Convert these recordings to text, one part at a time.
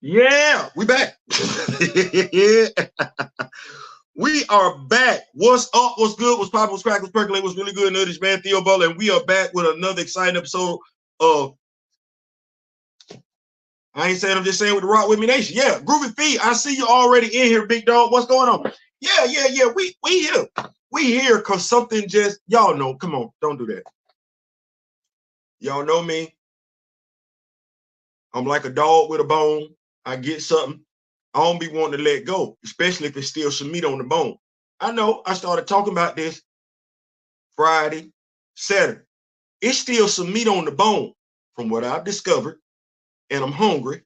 Yeah, we back. Yeah. We are back. What's up? What's good? What's poppin'? What's crackin'? What's percolating? What's really good? Nuttish man, Theo Butler, and we are back with another exciting episode of I ain't saying, I'm just saying with the Rock With Me Nation. Yeah, Groovy Feet, I see you already in here, big dog. What's going on? Yeah. We here. We here because something just, y'all know. Come on, don't do that. Y'all know me. I'm like a dog with a bone. I get something, I don't be wanting to let go, especially if it's still some meat on the bone. I know I started talking about this Friday, Saturday. It's still some meat on the bone from what I've discovered, and I'm hungry.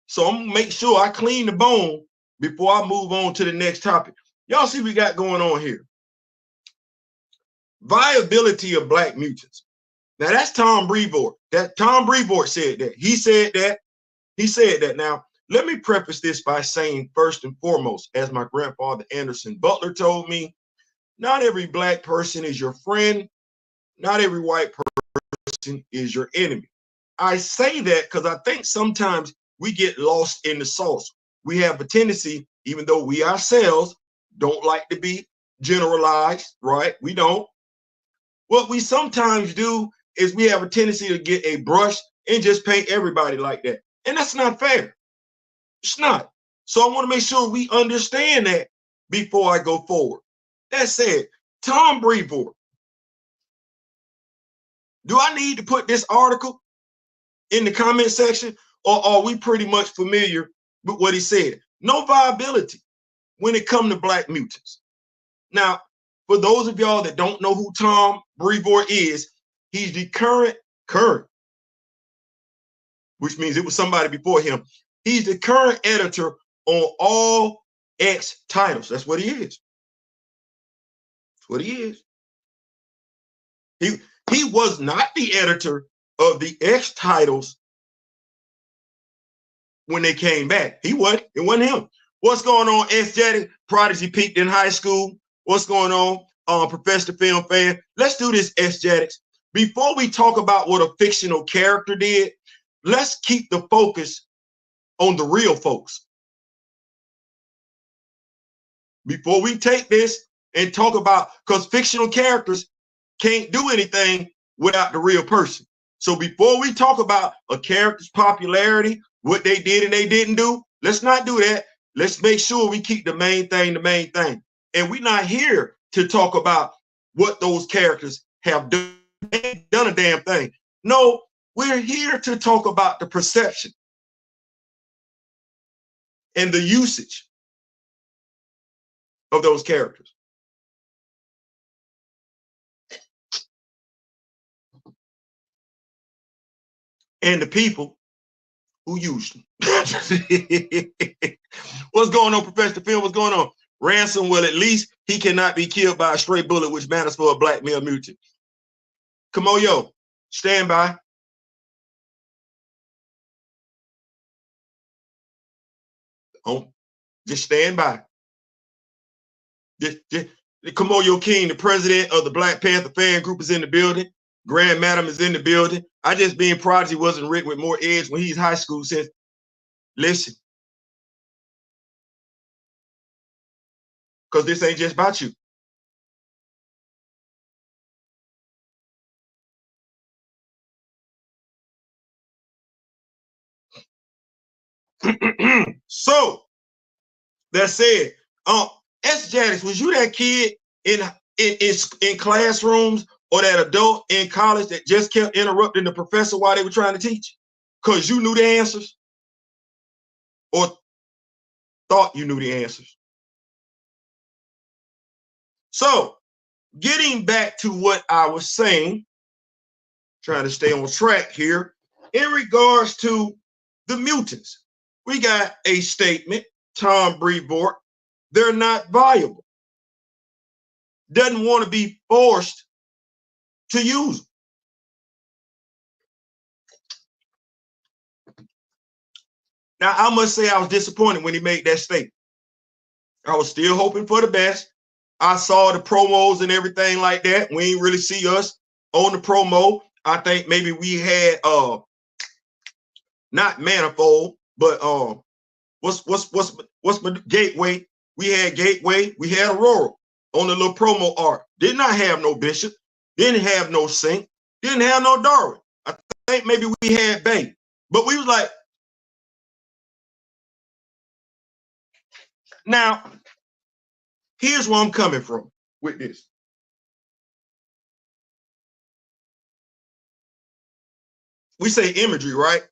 So I'm gonna make sure I clean the bone before I move on to the next topic. Y'all see what we got going on here. Viability of Black mutants. Now that's Tom Breevort. That Tom Breevort said that. He said that. Now, let me preface this by saying, first and foremost, as my grandfather Anderson Butler told me, not every Black person is your friend. Not every white person is your enemy. I say that because I think sometimes we get lost in the sauce. We have a tendency, even though we ourselves don't like to be generalized, right? We don't. What we sometimes do is we have a tendency to get a brush and just paint everybody like that. And that's not fair. It's not. So I want to make sure we understand that before I go forward. That said, Tom Breevort. Do I need to put this article in the comment section, or are we pretty much familiar with what he said? No viability when it comes to Black mutants. Now, for those of y'all that don't know who Tom Breevort is, he's the current, which means it was somebody before him. He's the current editor on all X titles. That's what he is. That's what he is. He was not the editor of the X titles when they came back. It wasn't him. What's going on, S-Jetty? Prodigy peaked in high school. What's going on, Professor Film Fan? Let's do this, S-Jetty. Before we talk about what a fictional character did, let's keep the focus on the real folks. Before we take this and talk about, because fictional characters can't do anything without the real person. So before we talk about a character's popularity, what they did and they didn't do, let's not do that. Let's make sure we keep the main thing the main thing. And we're not here to talk about what those characters have done. They ain't done a damn thing. No, we're here to talk about the perception and the usage of those characters. And the people who use them. What's going on, Professor Phil? What's going on? Ransom, well, at least he cannot be killed by a stray bullet, which matters for a Black male mutant. Come on, yo, stand by. Oh, just stand by. Just Kamoyo King, the president of the Black Panther fan group, is in the building. Grand Madam is in the building. I just being Prodigy wasn't written with more edge when he's high school since. Listen, because this ain't just about you. So that said, S. Janice, was you that kid in classrooms or that adult in college that just kept interrupting the professor while they were trying to teach? Because you knew the answers or thought you knew the answers. So getting back to what I was saying, trying to stay on track here, in regards to the mutants, we got a statement, Tom Breevort, they're not viable. Doesn't want to be forced to use them. Now, I must say I was disappointed when he made that statement. I was still hoping for the best. I saw the promos and everything like that. We ain't really see us on the promo. I think maybe we had not Manifold, but What's my Gateway? We had Gateway. We had Aurora on the little promo art. Did not have no Bishop. Didn't have no Saint. Didn't have no Darwin. I think maybe we had Bay. But we was like, now, here's where I'm coming from with this. We say imagery, right?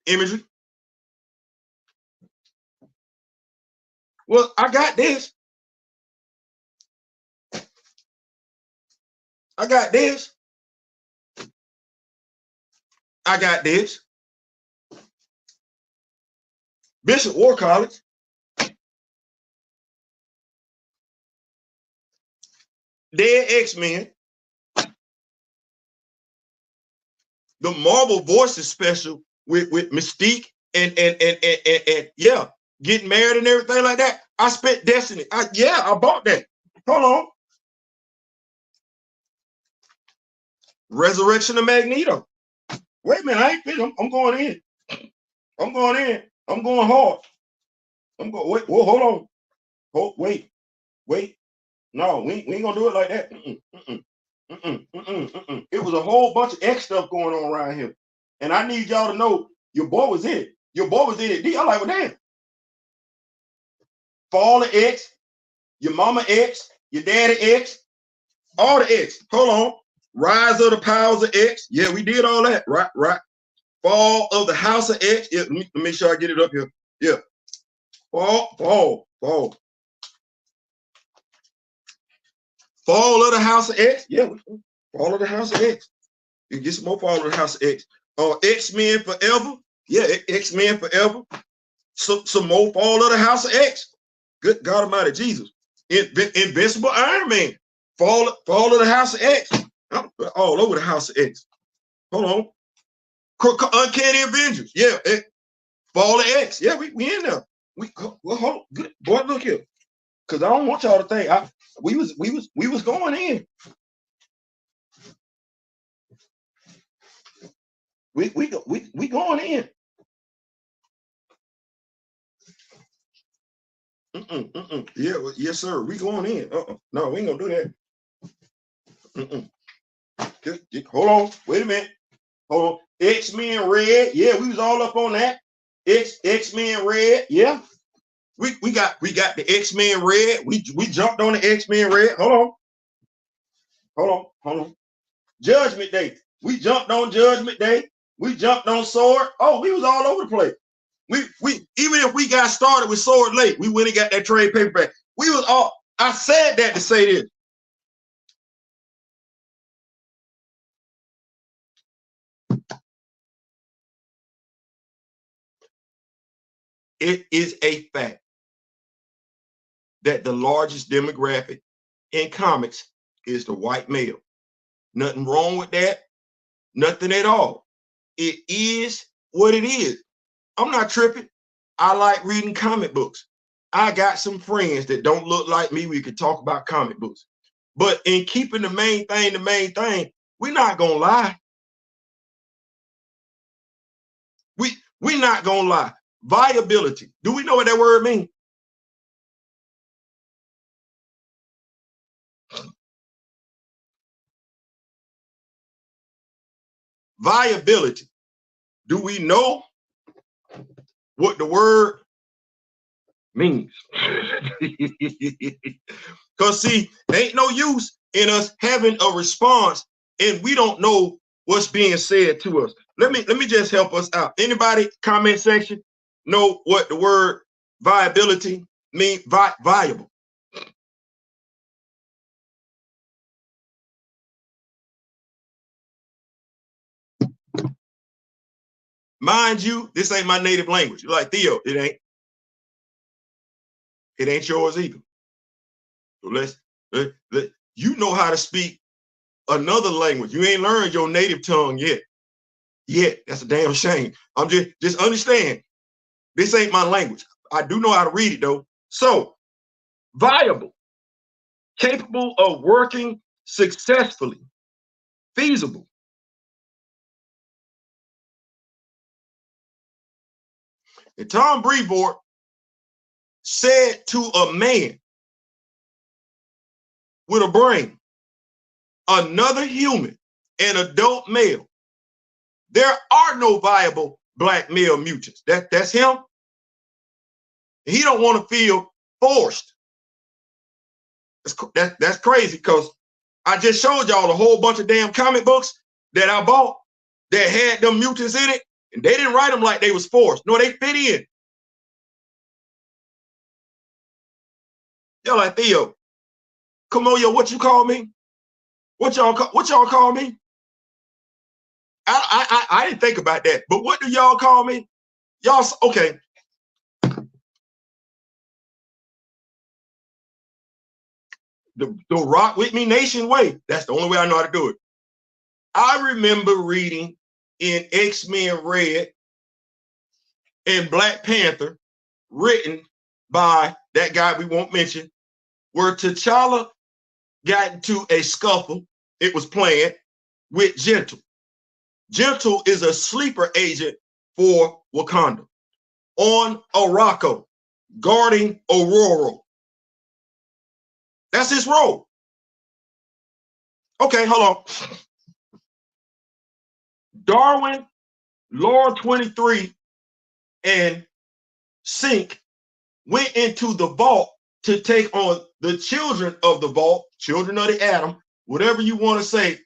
Imagery. Well, I got this. I got this. I got this. Bishop War College. Dead X-Men. The Marvel Voices special with Mystique and yeah, getting married and everything like that. I spent Destiny. I bought that. Hold on. Resurrection of Magneto. Wait a minute, I ain't finished. I'm going in. I'm going in. I'm going hard. I'm going. Wait. Well, hold on. Hold. Wait. No, we ain't gonna do it like that. It was a whole bunch of X stuff going on around here, and I need y'all to know your boy was in it. Your boy was in it. I'm like, well, damn. Fall of X, your mama X, your daddy X, all the X. Hold on. Rise of the Powers of X. Yeah, we did all that. Right. Fall of the House of X. Yeah, let me make sure I get it up here. Yeah. Fall. Fall of the House of X. Yeah, Fall of the House of X. You get some more Fall of the House of X. X-Men Forever. Yeah, X-Men Forever. Some more Fall of the House of X. Good God Almighty Jesus. Invincible Iron Man. Fall of the House of X. All over the House of X. Hold on. Uncanny Avengers. Yeah. Fall of X. Yeah, we in there. Well, hold on. Good boy, look here. Because I don't want y'all to think we was going in. We going in. Yeah, yes, sir. We going in. No, we ain't gonna do that. Hold on. Wait a minute. Hold on. X-Men Red. Yeah, we was all up on that. X-Men Red. Yeah. We got the X-Men Red. We jumped on the X-Men Red. Hold on. Judgment Day. We jumped on Judgment Day. We jumped on Sword. Oh, we was all over the place. We even if we got started with Sword late, we went and got that trade paperback. We was all. I said that to say this. It is a fact that the largest demographic in comics is the white male. Nothing wrong with that. Nothing at all. It is what it is. I'm not tripping. I like reading comic books. I got some friends that don't look like me. We could talk about comic books. But in keeping the main thing, we're not gonna lie. We're not gonna lie. Viability. Do we know what that word means? Viability. Do we know what the word means? Because see, ain't no use in us having a response and we don't know what's being said to us. Let me just help us out. Anybody comment section know what the word viability mean? Viable. Mind you, this ain't my native language. You're like, Theo, it ain't. It ain't yours either. So you know how to speak another language. You ain't learned your native tongue yet. That's a damn shame. I'm just understand. This ain't my language. I do know how to read it though. So, viable, capable of working successfully, feasible. And Tom Breevort said to a man with a brain, another human, an adult male, there are no viable black male mutants. That's him. He don't want to feel forced. That's crazy, because I just showed y'all a whole bunch of damn comic books that I bought that had them mutants in it, and they didn't write them like they was forced. No, they fit in. Y'all like, Theo, come on, yo, what you call me? What y'all call me? I didn't think about that, but what do y'all call me? Y'all, okay. The Rock With Me Nation way. That's the only way I know how to do it. I remember reading in X-Men Red and Black Panther, written by that guy we won't mention, where T'Challa got into a scuffle, it was planned, with Gentle. Gentle is a sleeper agent for Wakanda on Arakko, guarding Aurora. That's his role. Okay, hold on. Darwin, Laura 23, and Synch went into the vault to take on the children of the vault, children of the atom, whatever you want to say,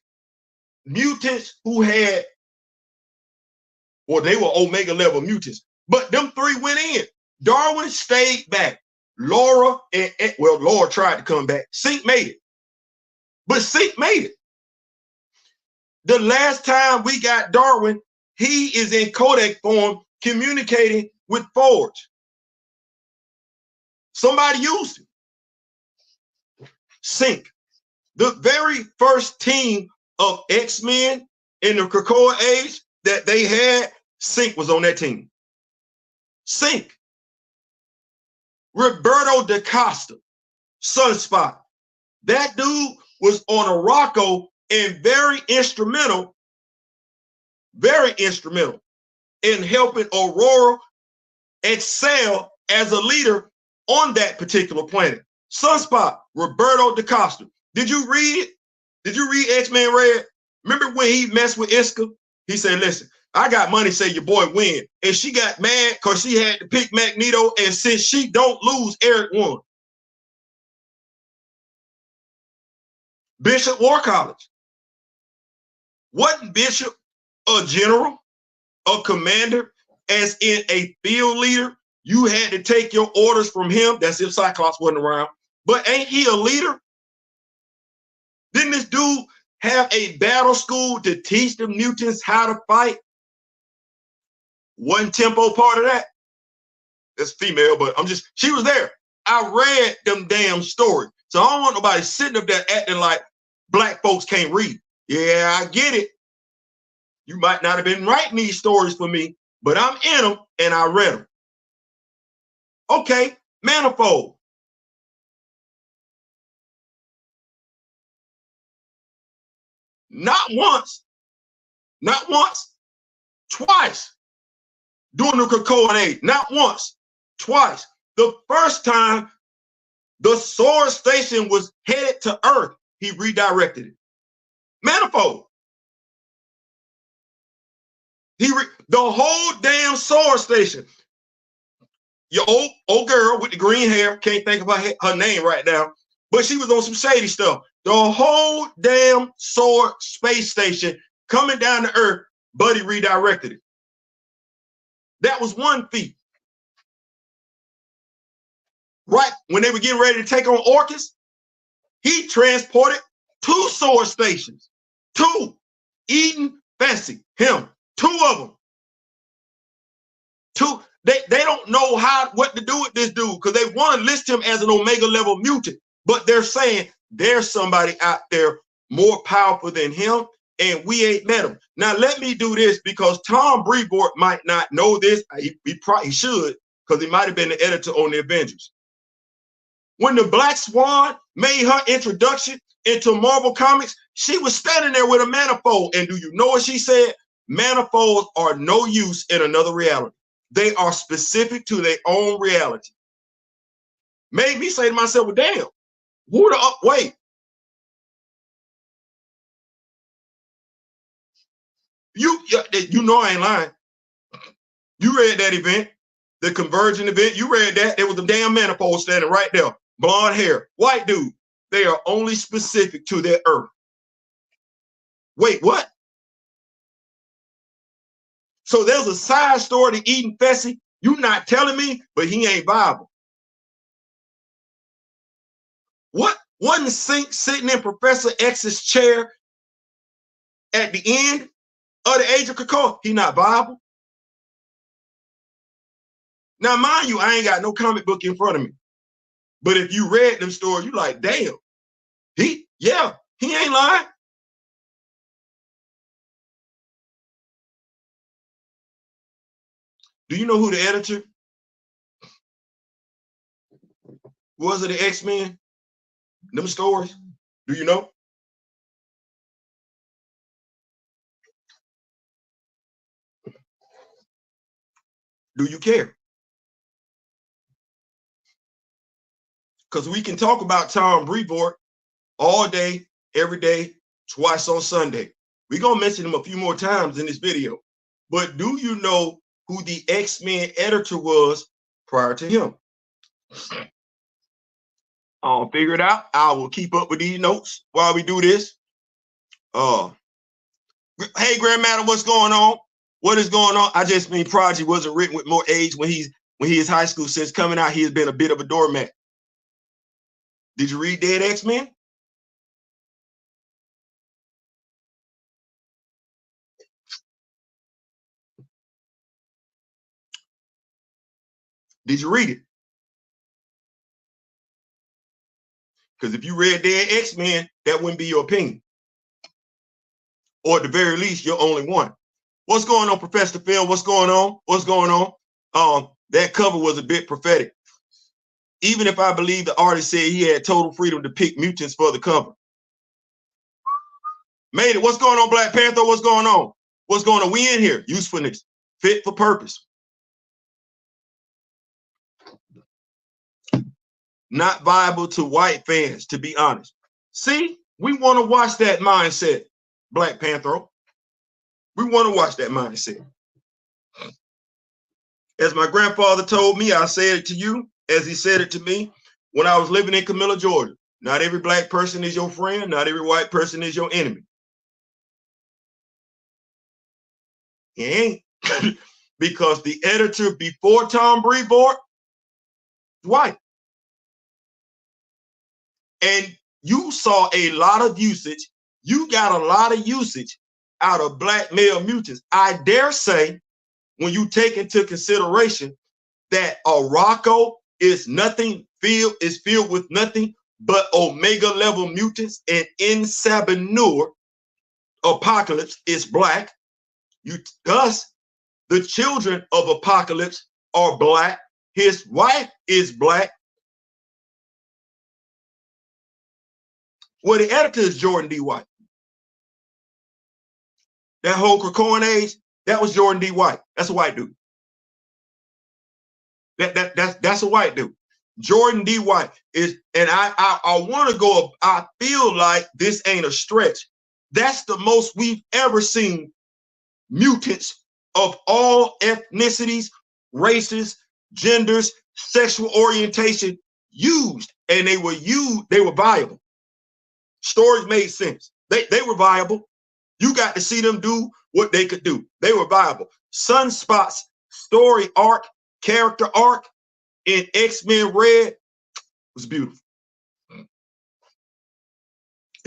mutants who had, or they were Omega level mutants, but them three went in. Darwin stayed back. Laura Laura tried to come back. Synch made it. But Synch made it. The last time we got Darwin, he is in codec form communicating with Forge. Somebody used him. Synch. The very first team of X-Men in the Krakoa age that they had, Synch was on that team. Synch. Roberto da Costa, Sunspot. That dude was on Arakko and very instrumental in helping Aurora excel as a leader on that particular planet. Sunspot, Roberto da Costa. Did you read it? Did you read X-Men Red? Remember when he messed with Iska? He said, listen, I got money, say your boy win. And she got mad because she had to pick Magneto, and since she don't lose, Eric won. Bishop War College. Wasn't Bishop a general, a commander, as in a field leader? You had to take your orders from him. That's if Cyclops wasn't around. But ain't he a leader? Didn't this dude have a battle school to teach the mutants how to fight? Wasn't Tempo part of that? That's female, but she was there. I read them damn stories. So I don't want nobody sitting up there acting like black folks can't read. Yeah, I get it. You might not have been writing these stories for me, but I'm in them and I read them. Okay, Manifold. Not once, twice during the Krakoan age. Not once, twice. The first time the Sword Station was headed to Earth, he redirected it. Manifold. The whole damn Sword Station. Your old girl with the green hair, can't think about her name right now, but she was on some shady stuff. The whole damn Sword space station coming down to Earth, Buddy redirected it. That was one feat. Right when they were getting ready to take on Orcus, he transported 2 Sword stations. 2. Eden, Fessy, him. 2 of them. 2. They don't know what to do with this dude because they want to list him as an Omega level mutant, but they're saying there's somebody out there more powerful than him, and we ain't met him. Now let me do this because Tom Breevort might not know this. He probably should, because he might have been the editor on the Avengers. When the Black Swan made her introduction into Marvel Comics, she was standing there with a manifold, and do you know what she said? Manifolds are no use in another reality. They are specific to their own reality. Made me say to myself, well, damn, who the wait. You know I ain't lying. You read that event, the convergent event. You read that. There was a damn manifold standing right there. Blonde hair, white dude. They are only specific to their earth. Wait, what? So there's a side story to Eden Fessy. You not telling me, but he ain't viable. What? Wasn't Sync sitting in Professor X's chair at the end of the Age of Krakoa? He not viable. Now, mind you, I ain't got no comic book in front of me. But if you read them stories, you like, damn, he ain't lying. Do you know who the editor was of the X-Men? Them stories? Do you know? Do you care? Because we can talk about Tom Breevort all day, every day, twice on Sunday. We're going to mention him a few more times in this video. But do you know who the X-Men editor was prior to him? I'll figure it out. I will keep up with these notes while we do this. Hey, Grandmaster, what's going on? What is going on? I just mean Prodigy wasn't written with more age when he is high school. Since coming out, he has been a bit of a doormat. Did you read Dead X-Men? Did you read it? Because if you read Dead X-Men, that wouldn't be your opinion. Or at the very least, you're only one. What's going on, Professor Phil? What's going on? What's going on? That cover was a bit prophetic. Even if I believe the artist said he had total freedom to pick mutants for the cover. Made it. What's going on, Black Panther? What's going on? What's going on? We in here. Usefulness. Fit for purpose. Not viable to white fans, to be honest. See, we want to watch that mindset, Black Panther. We want to watch that mindset. As my grandfather told me, I said it to you, as he said it to me when I was living in Camilla, Georgia. Not every black person is your friend. Not every white person is your enemy. He ain't. Because the editor before Tom Breevort was white. And you saw a lot of usage. You got a lot of usage out of Black Male Mutants. I dare say, when you take into consideration that Arakko is filled with nothing but Omega level mutants, and in Sabanur, Apocalypse is black. Thus, the children of Apocalypse are black. His wife is black. Well, the editor is Jordan D. White. That whole Krakoan age, that was Jordan D. White. That's a white dude. That's a white dude. Jordan D. White is, and I want to go. I feel like this ain't a stretch. That's the most we've ever seen mutants of all ethnicities, races, genders, sexual orientation used, and they were viable. Stories made sense. They were viable. You got to see them do what they could do. They were viable. Sunspot's story arc, character arc in X-Men Red was beautiful.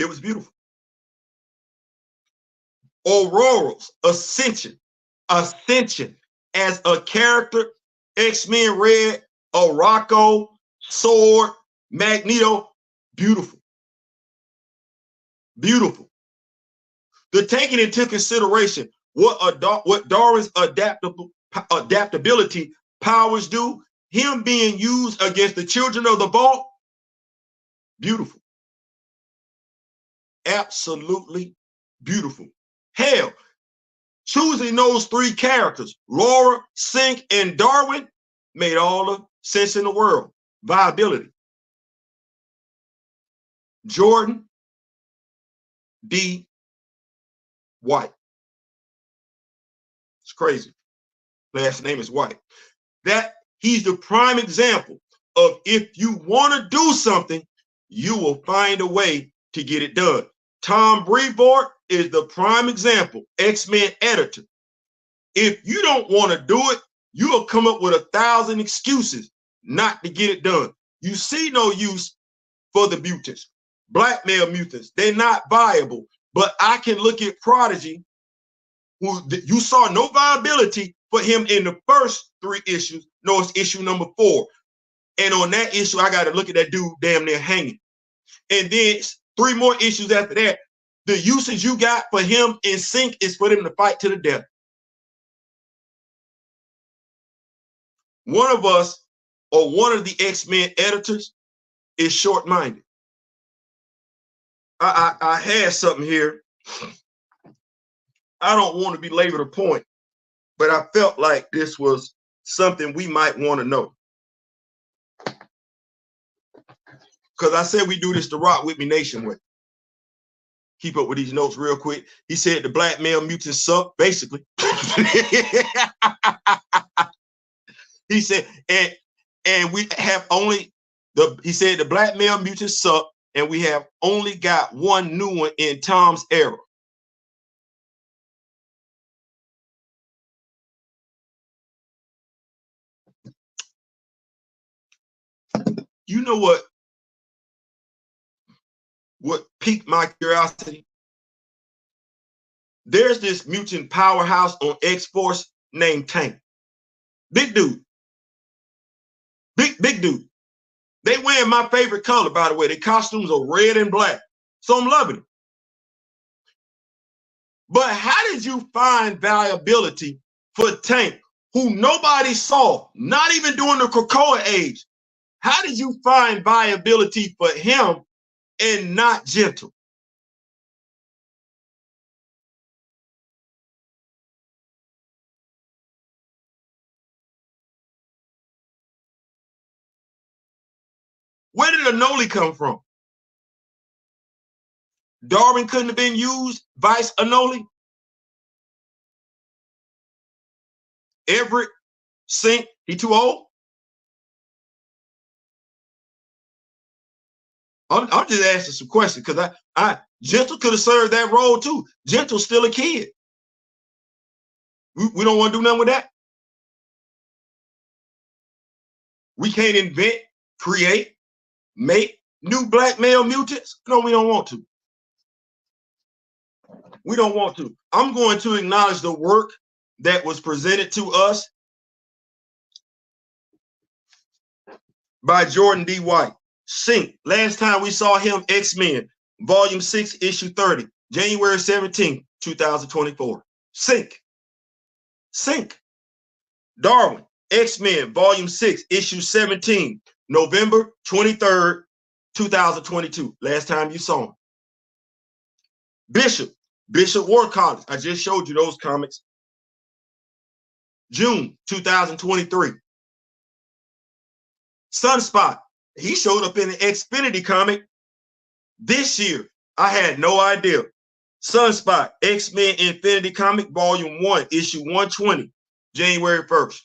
It was beautiful. Aurora's ascension as a character, X-Men Red, Arakko, Sword, Magneto, beautiful. Beautiful. The taking into consideration what Darwin's adaptability powers do, him being used against the children of the vault, beautiful. Absolutely beautiful. Hell, Choosing those three characters, Laura, Sink, and Darwin, made all the sense in the world. Viability. Jordan D. White. It's crazy. Last name is White. That he's the prime example of if you want to do something, you will find a way to get it done. Tom Breevort is the prime example, X-Men editor. If you don't want to do it, you will come up with 1,000 excuses not to get it done. You see no use for the mutants. Black male mutants, they're not viable. But I can look at Prodigy, who you saw no viability for him in the first 3 issues. No, it's issue number 4. And on that issue, I got to look at that dude damn near hanging. And then 3 more issues after that, the usage you got for him in Sync is for them to fight to the death. One of us, or one of the X-Men editors, is short-minded. I had something here. I don't want to belabor the point, but I felt like this was something we might want to know. Because I said we do this to Rock With Me Nation with. Keep up with these notes real quick. He said the black male mutants suck, basically. He said, and we have only he said the black male mutants suck, and we have only got one new one in Tom's era. You know what piqued my curiosity? There's this mutant powerhouse on X-Force named Tank. Big dude. Big dude. They wearing my favorite color, by the way. Their costumes are red and black. So I'm loving it. But how did you find viability for Tank, who nobody saw, not even during the Krakoa age? How did you find viability for him and not Gentle? Where did Anoli come from? Darwin couldn't have been used, vice Anoli? Everett, Sink, he too old? I'm just asking some questions because I Gentle could have served that role too. Gentle's still a kid. We don't want to do nothing with that. We can't invent, create, make new black male mutants. No, we don't want to. We don't want to. I'm going to acknowledge the work that was presented to us by Jordan D. White. Sync. Last time we saw him, X-Men, Volume 6, Issue 30, January 17, 2024. Sync. Darwin, X-Men, Volume 6, Issue 17, November 23rd, 2022. Last time you saw him. Bishop War College. I just showed you those comics. June 2023. Sunspot. He showed up in the Xfinity comic this year. I had no idea. Sunspot, X-Men Infinity Comic, Volume 1, Issue 120, January 1st.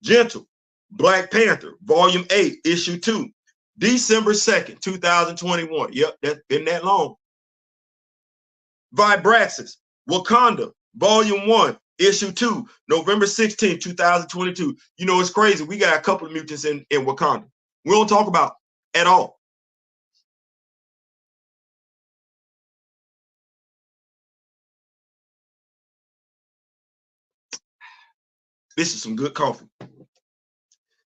Gentle, Black Panther, Volume 8, Issue 2, December 2nd, 2021. Yep, that's been that long. Vibraxis, Wakanda, Volume 1, Issue 2, November 16, 2022. You know, it's crazy. We got a couple of mutants in Wakanda. We don't talk about at all. This is some good coffee.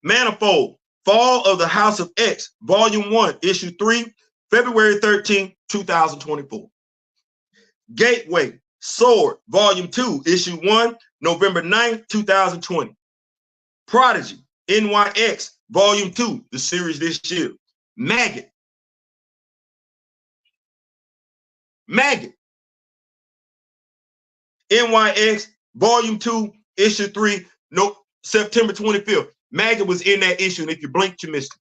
Manifold, Fall of the House of X, Volume 1, Issue 3, February 13, 2024. Gateway, Sword, Volume 2, Issue 1, November 9, 2020. Prodigy, NYX, Volume 2, the series this year. Maggot. NYX, Volume 2, Issue 3, no, September 25th. Maggot was in that issue, and if you blinked, you missed it.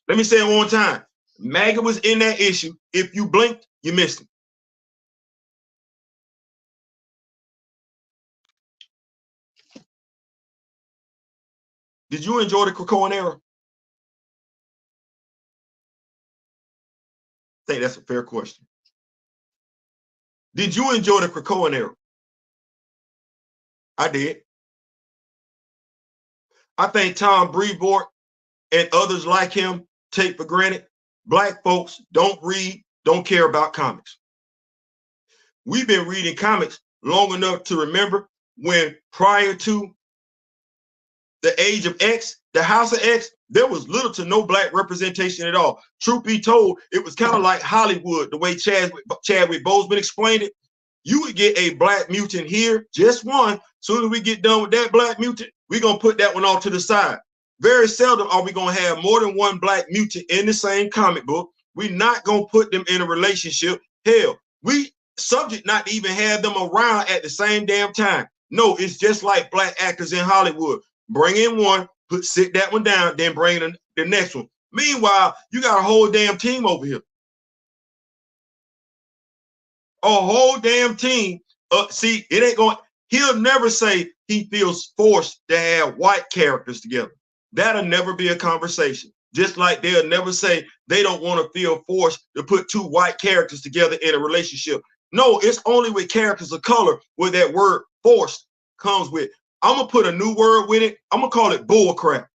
Let me say it one time. Maggot was in that issue. If you blinked, you missed it. Did you enjoy the Krakoan era? I think that's a fair question. Did you enjoy the Krakoan era? I did. I think Tom Breevort and others like him take for granted Black folks don't read, don't care about comics. We've been reading comics long enough to remember when prior to the Age of X, the House of X, there was little to no Black representation at all. Truth be told, it was kind of like Hollywood, the way Chadwick Boseman explained it. You would get a Black mutant here, just one. Soon as we get done with that Black mutant, we're going to put that one off to the side. Very seldom are we going to have more than one Black mutant in the same comic book. We're not going to put them in a relationship. Hell, we subject not to even have them around at the same damn time. No, it's just like Black actors in Hollywood. Bring in one, sit that one down, then bring in the next one. Meanwhile, you got a whole damn team over here. A whole damn team. See, it ain't going. He'll never say he feels forced to have white characters together. That'll never be a conversation. Just like they'll never say they don't want to feel forced to put two white characters together in a relationship. No, it's only with characters of color where that word forced comes with. I'm going to put a new word with it. I'm going to call it bull crap.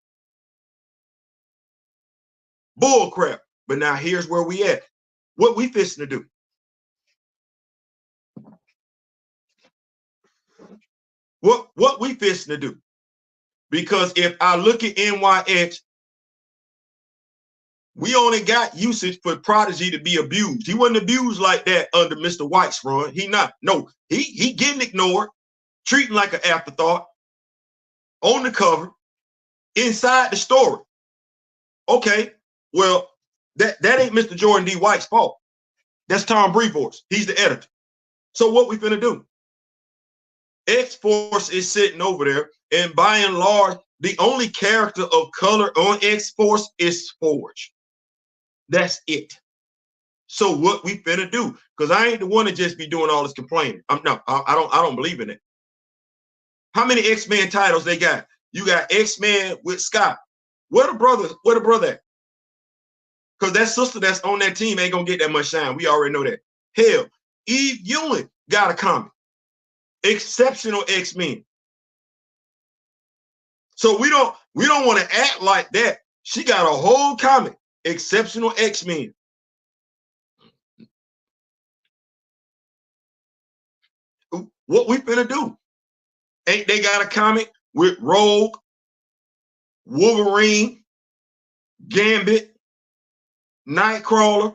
Bull crap. But now here's where we at. What we fixing to do? What we fixing to do? Because if I look at NYX, we only got usage for Prodigy to be abused. He wasn't abused like that under Mr. White's run. He not. No, he getting ignored, treating like an afterthought, on the cover, inside the story. Okay, well, that ain't Mr. Jordan D. White's fault. That's Tom Breevort's. He's the editor. So what we finna do? X-Force is sitting over there, and by and large, the only character of color on X-Force is Forge. That's it. So what we finna do? Because I ain't the one to just be doing all this complaining. I don't believe in it. How many X-Men titles they got? You got X-Men with Scott. Where the brother at? Because that sister that's on that team ain't gonna get that much shine. We already know that. Hell, Eve Ewing got a comic. Exceptional X-Men. So we don't want to act like that. She got a whole comic. Exceptional X-Men. What we finna do? Ain't they got a comic with Rogue, Wolverine, Gambit, Nightcrawler?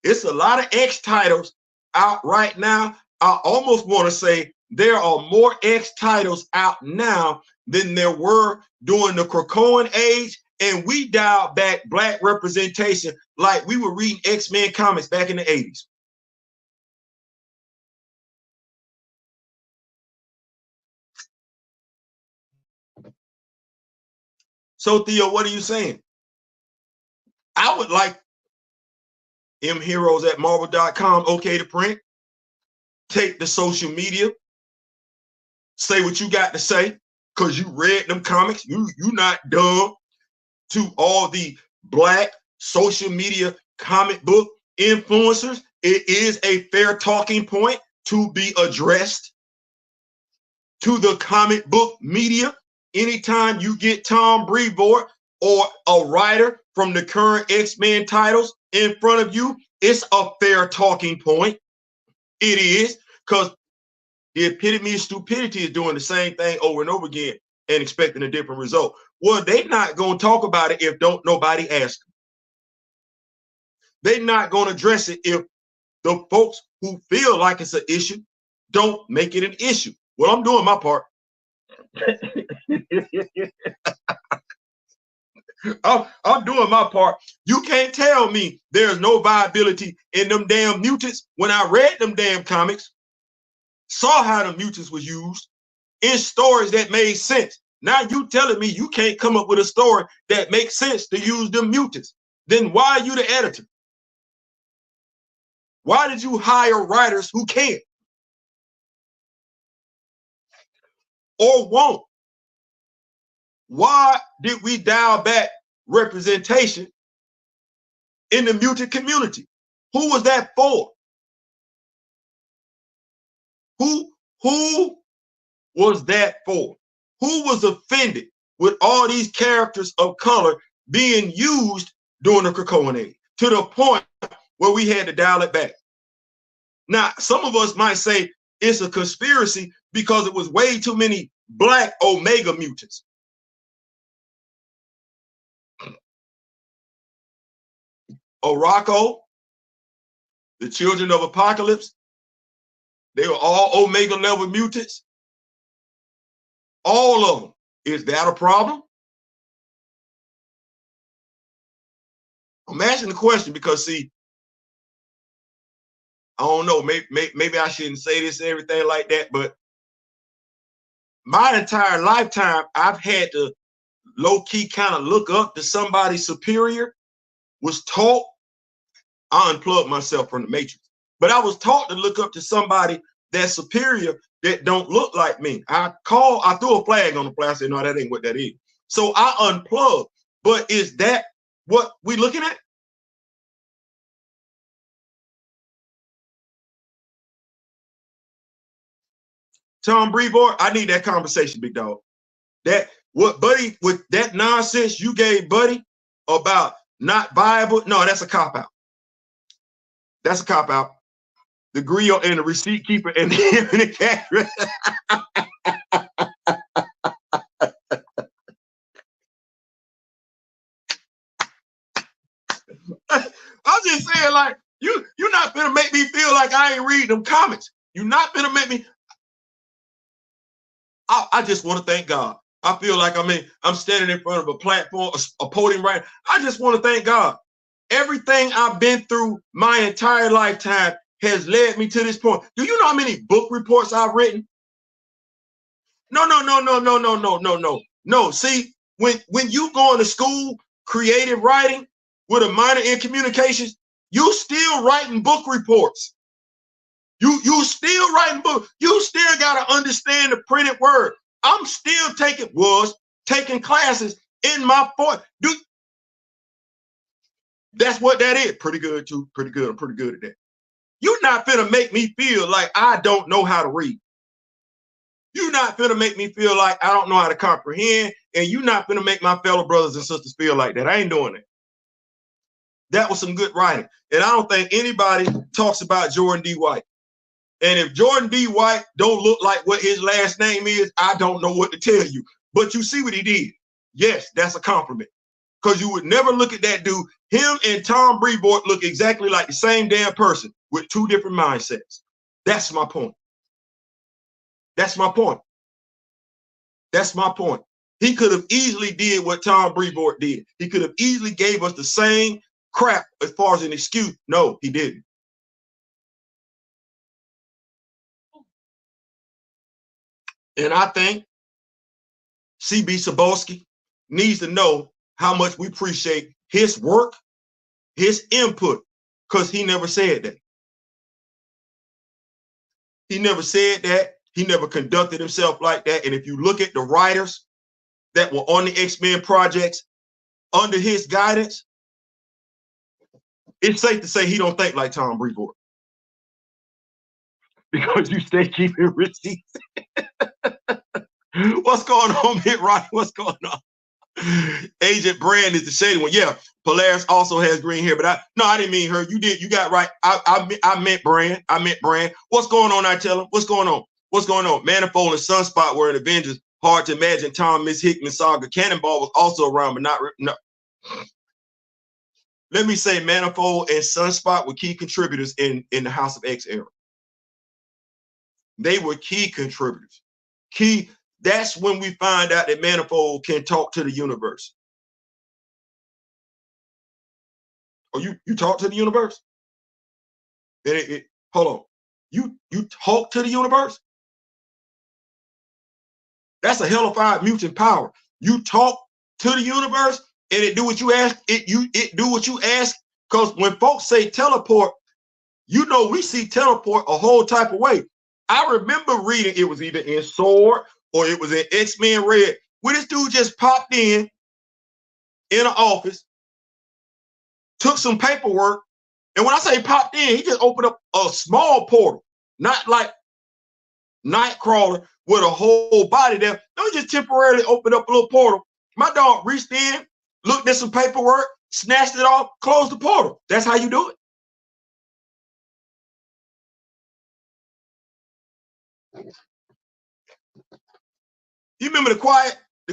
It's a lot of X titles out right now. I almost want to say there are more X titles out now than there were during the Krakoan age, and we dialed back Black representation like we were reading X-Men comics back in the 80s. So, Theo, what are you saying? I would like mheroes at marvel.com, okay to print. Take the social media. Say what you got to say, because you read them comics. You not dumb. To all the Black social media comic book influencers, it is a fair talking point to be addressed to the comic book media. Anytime you get Tom Breevort or a writer from the current X-Men titles in front of you, it's a fair talking point. It is, because the epitome of stupidity is doing the same thing over and over again and expecting a different result. Well, they're not going to talk about it if don't nobody ask them. They're not going to address it if the folks who feel like it's an issue don't make it an issue. Well, I'm doing my part. I'm doing my part. You can't tell me there's no viability in them damn mutants. When I read them damn comics, saw how the mutants was used in stories that made sense. Now you telling me you can't come up with a story that makes sense to use them mutants. Then why are you the editor? Why did you hire writers who can't or won't? Why did we dial back representation in the mutant community? Who was that for? Who was that for? Who was offended with all these characters of color being used during the Krakoan age to the point where we had to dial it back? Now, some of us might say it's a conspiracy because it was way too many black Omega mutants. Orako, the children of Apocalypse, they were all Omega level mutants. All of them. Is that a problem? I'm asking the question because, see, I don't know, maybe I shouldn't say this and everything like that, but my entire lifetime, I've had to low-key kind of look up to somebody superior, was taught, I unplugged myself from the matrix, but I was taught to look up to somebody that's superior that don't look like me. I threw a flag on the flag, I said, no, that ain't what that is. So I unplugged, but is that what we looking at? Tom Breevort, I need that conversation, big dog. That what Buddy, with that nonsense you gave Buddy about not viable, no, that's a cop-out. That's a cop-out. The grill and the receipt keeper and the cash. I'm just saying, like, you're not gonna make me feel like I ain't read them comments. You're not gonna make me. I just want to thank God. I feel like I'm standing in front of a platform, a podium, right? I just want to thank God. Everything I've been through my entire lifetime has led me to this point. Do you know how many book reports I've written? No. No. See, when you going to school, creative writing with a minor in communications, you still writing book reports. You still writing books. You still got to understand the printed word. I'm still taking classes in my fourth. That's what that is. Pretty good too. Pretty good. I'm pretty good at that. You're not finna make me feel like I don't know how to read. You're not finna make me feel like I don't know how to comprehend, and you're not finna make my fellow brothers and sisters feel like that. I ain't doing it. That was some good writing. And I don't think anybody talks about Jordan D. White. And if Jordan D. White don't look like what his last name is, I don't know what to tell you. But you see what he did. Yes, that's a compliment. Because you would never look at that dude. Him and Tom Breevort look exactly like the same damn person with two different mindsets. That's my point. That's my point. That's my point. He could have easily did what Tom Breevort did. He could have easily gave us the same crap as far as an excuse. No, he didn't. And I think CB Sabolsky needs to know how much we appreciate his work, his input, because he never said that. He never said that. He never conducted himself like that. And if you look at the writers that were on the X-Men projects under his guidance, it's safe to say he don't think like Tom Breevort. Because you stay keeping receipts. What's going on, Mitt Rock? What's going on? Agent Brand is the shady one. Yeah, Polaris also has green hair, but I didn't mean her. You did. You got right. I meant Brand. I meant Brand. What's going on? I tell him. What's going on? What's going on? Manifold and Sunspot were in Avengers. Hard to imagine Tom Miss Hickman saga. Cannonball was also around, but not. No. Let me say Manifold and Sunspot were key contributors in the House of X era. They were key contributors. Key. That's when we find out that Manifold can talk to the universe. Or you talk to the universe? And hold on. You talk to the universe? That's a hellified mutant power. You talk to the universe and it do what you ask. It do what you ask. Because when folks say teleport, you know we see teleport a whole type of way. I remember reading, it was either in Sword or it was in X-Men Red, where this dude just popped in an office, took some paperwork, and when I say popped in, he just opened up a small portal, not like Nightcrawler with a whole body there. No, he just temporarily opened up a little portal. My dog reached in, looked at some paperwork, snatched it off, closed the portal. That's how you do it. You remember the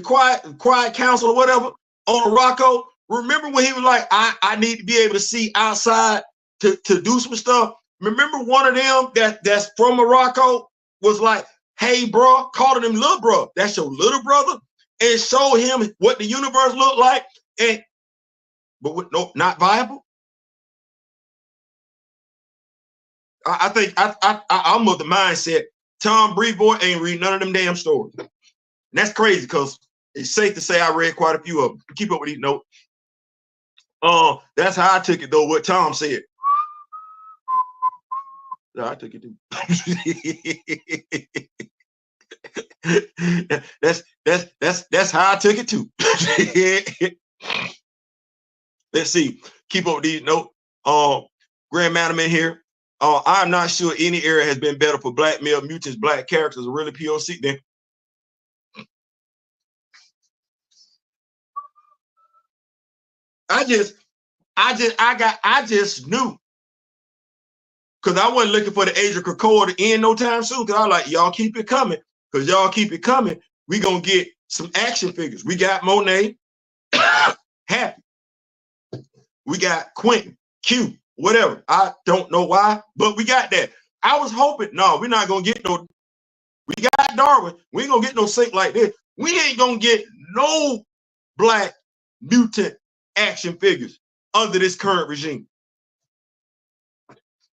quiet council or whatever on Rocco? Remember when he was like, I need to be able to see outside to do some stuff? Remember one of them that's from Morocco was like, hey, bro, calling him little bro. That's your little brother? And show him what the universe looked like. But no, not viable. I think I'm of the mindset Tom Breevort ain't read none of them damn stories. And that's crazy because it's safe to say I read quite a few of them. Keep up with these notes. That's how I took it though, what Tom said. No, I took it too. that's how I took it too. Let's see. Keep up with these notes. Grand Madam in here. I'm not sure any era has been better for black male mutants, black characters, or really POC than. I just knew. Because I wasn't looking for the Age of Krakoa to end no time soon. Because I was like, y'all keep it coming. Because y'all keep it coming. We going to get some action figures. We got Monet, Happy. We got Quentin, Q, whatever. I don't know why, but we got that. I was hoping, no, we're not going to get no. We got Darwin. We ain't going to get no sync like this. We ain't going to get no black mutant action figures under this current regime.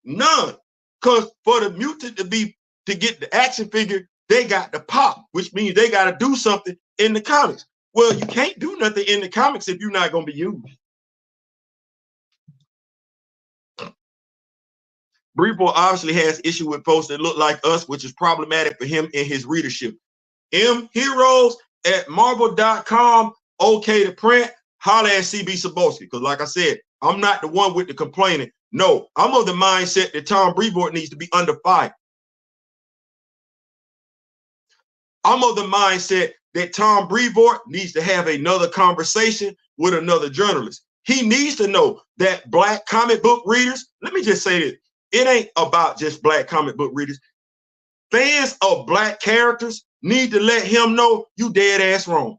None. Because for the mutant to get the action figure, they got to pop, which means they got to do something in the comics. Well, you can't do nothing in the comics if you're not going to be used. Breevort obviously has issue with folks that look like us, which is problematic for him and his readership. Heroes at marvel.com, okay to print, holla at CB Sabowski. Because like I said, I'm not the one with the complaining. No, I'm of the mindset that Tom Breevort needs to be under fire. I'm of the mindset that Tom Breevort needs to have another conversation with another journalist. He needs to know that black comic book readers, let me just say this, it ain't about just black comic book readers. Fans of black characters need to let him know you dead ass wrong.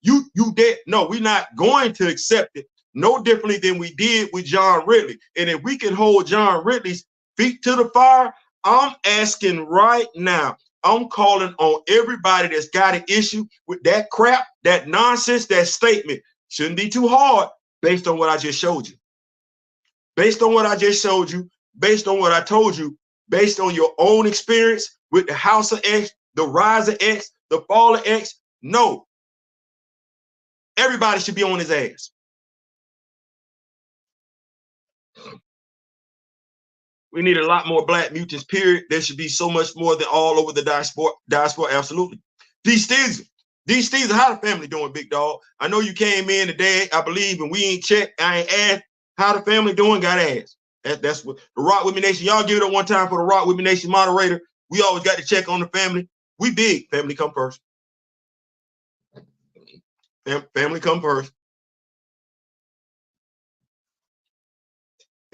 You dead. No, we're not going to accept it no differently than we did with John Ridley. And if we can hold John Ridley's feet to the fire, I'm asking right now, I'm calling on everybody that's got an issue with that crap, that nonsense, that statement. Shouldn't be too hard based on what I just showed you. Based on what I just showed you, based on what I told you, based on your own experience with the House of X, the Rise of X, the Fall of X, no. Everybody should be on his ass. We need a lot more black mutants, period. There should be so much more than all over the diaspora, absolutely. These things, how the family doing, big dog? I know you came in today, I believe, and we ain't checked. I ain't asked how the family doing, got asked. That's what the Rock With Me Nation, y'all give it up one time for the Rock With Me Nation moderator. We always got to check on the family. We big, family come first. Family come first.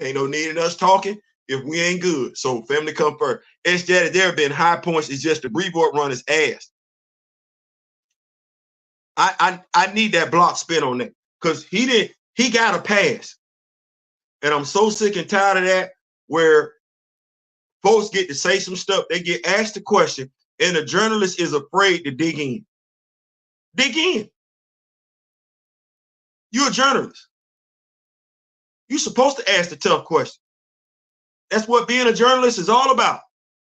Ain't no need in us talking if we ain't good. So family come first. It's just there have been high points. It's just the Breevort run his ass. I need that block spin on that because he got a pass. And I'm so sick and tired of that where folks get to say some stuff, they get asked a question, and the journalist is afraid to dig in. Dig in. You're a journalist. You're supposed to ask the tough question. That's what being a journalist is all about.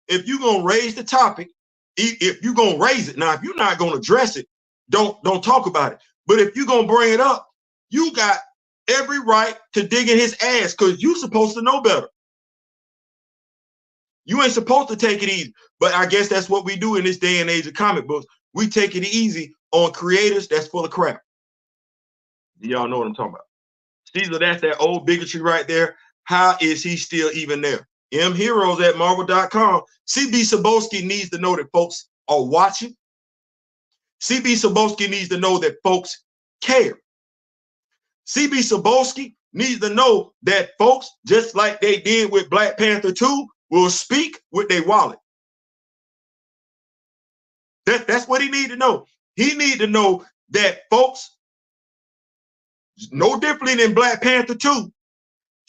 If you're gonna raise the topic, if you're gonna raise it, now if you're not gonna address it, don't talk about it. But if you're gonna bring it up, you got every right to dig in his ass because you're supposed to know better. You ain't supposed to take it easy. But I guess that's what we do in this day and age of comic books. We take it easy on creators that's full of crap. Y'all know what I'm talking about. Caesar, that's that old bigotry right there. How is he still even there? Heroes at Marvel.com. CB Sobolski needs to know that folks are watching. CB Sobolski needs to know that folks care. CB Sobolski needs to know that folks, just like they did with Black Panther 2, will speak with their wallet. That's what he need to know. He need to know that folks, no differently than Black Panther 2,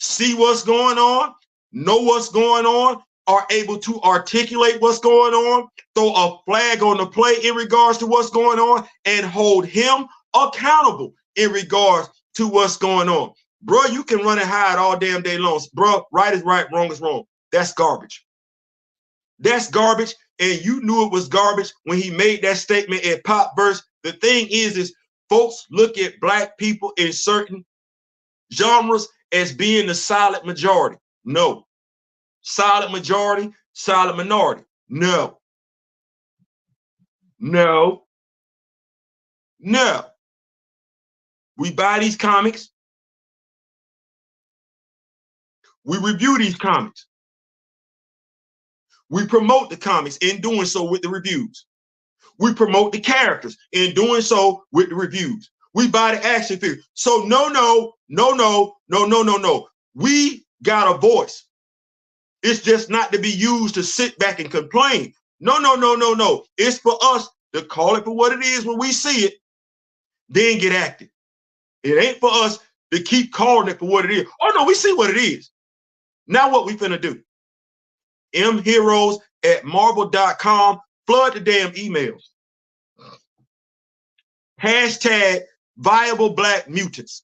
see what's going on, know what's going on, are able to articulate what's going on, throw a flag on the play in regards to what's going on, and hold him accountable in regards to what's going on. Bro, you can run and hide all damn day long. Bro, right is right, wrong is wrong. That's garbage. That's garbage, and you knew it was garbage when he made that statement at Pop Verse. The thing is folks look at black people in certain genres as being the solid majority. No. Solid majority, solid minority. No. No. No. We buy these comics. We review these comics. We promote the comics in doing so with the reviews. We promote the characters in doing so with the reviews. We buy the action figure. So no. We got a voice. It's just not to be used to sit back and complain. No. It's for us to call it for what it is when we see it, then get active. It ain't for us to keep calling it for what it is. Oh no, we see what it is. Now what we finna do? Heroes at Marvel.com. Flood the damn emails. Hashtag viable Black Mutants.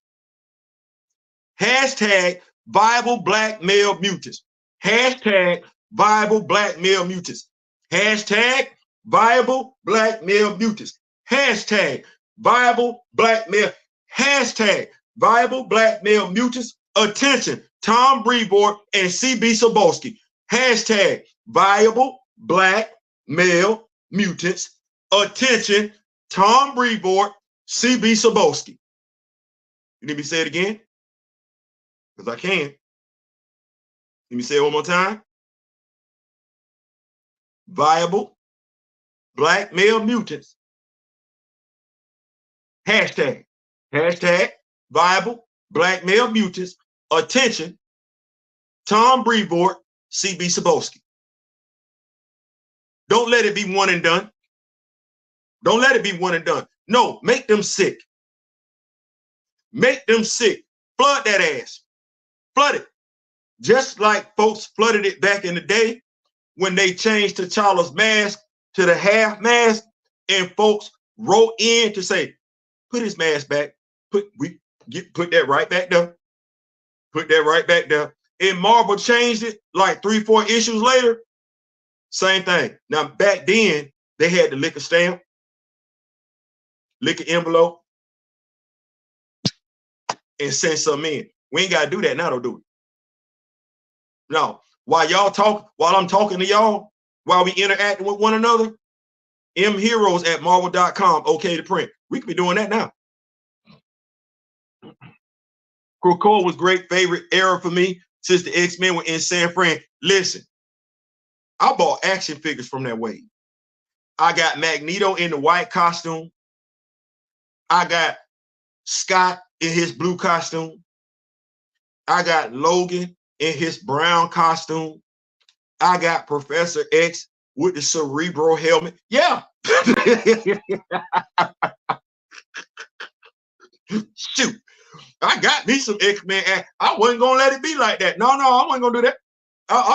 Hashtag viable Black Male Mutants. Hashtag viable Black Male Mutants. Hashtag viable Black Male Mutants. Hashtag viable Black Male. Hashtag viable Black Male Mutants. Attention, Tom Breevort and CB Sobolski. Hashtag viable Black Male Mutants. Attention, Tom Breevort, CB Sobolski. You need me to say it again? Because I can. Let me say it one more time. Viable Black Male Mutants. Hashtag viable Black Male Mutants. Attention, Tom Breevort, CB Sobolski. Don't let it be one and done. Don't let it be one and done. No, make them sick. Make them sick. Flood that ass. Flood it. Just like folks flooded it back in the day when they changed T'Challa's mask to the half mask, and folks wrote in to say, put his mask back. Put that right back there. Put that right back there. And Marvel changed it like 3-4 issues later. Same thing. Now, back then, they had to lick a stamp, lick an envelope, and send some in. We ain't got to do that now, don't do it. No. While I'm talking to y'all, while we interacting with one another, Heroes at Marvel.com, okay to print. We could be doing that now. Krakoa was great favorite era for me since the X-Men were in San Fran. Listen, I bought action figures from that wave. I got Magneto in the white costume. I got Scott in his blue costume. I got Logan in his brown costume. I got Professor X with the cerebral helmet. Yeah. Shoot. I got me some X-Men. I wasn't going to let it be like that. No, I wasn't going to do that.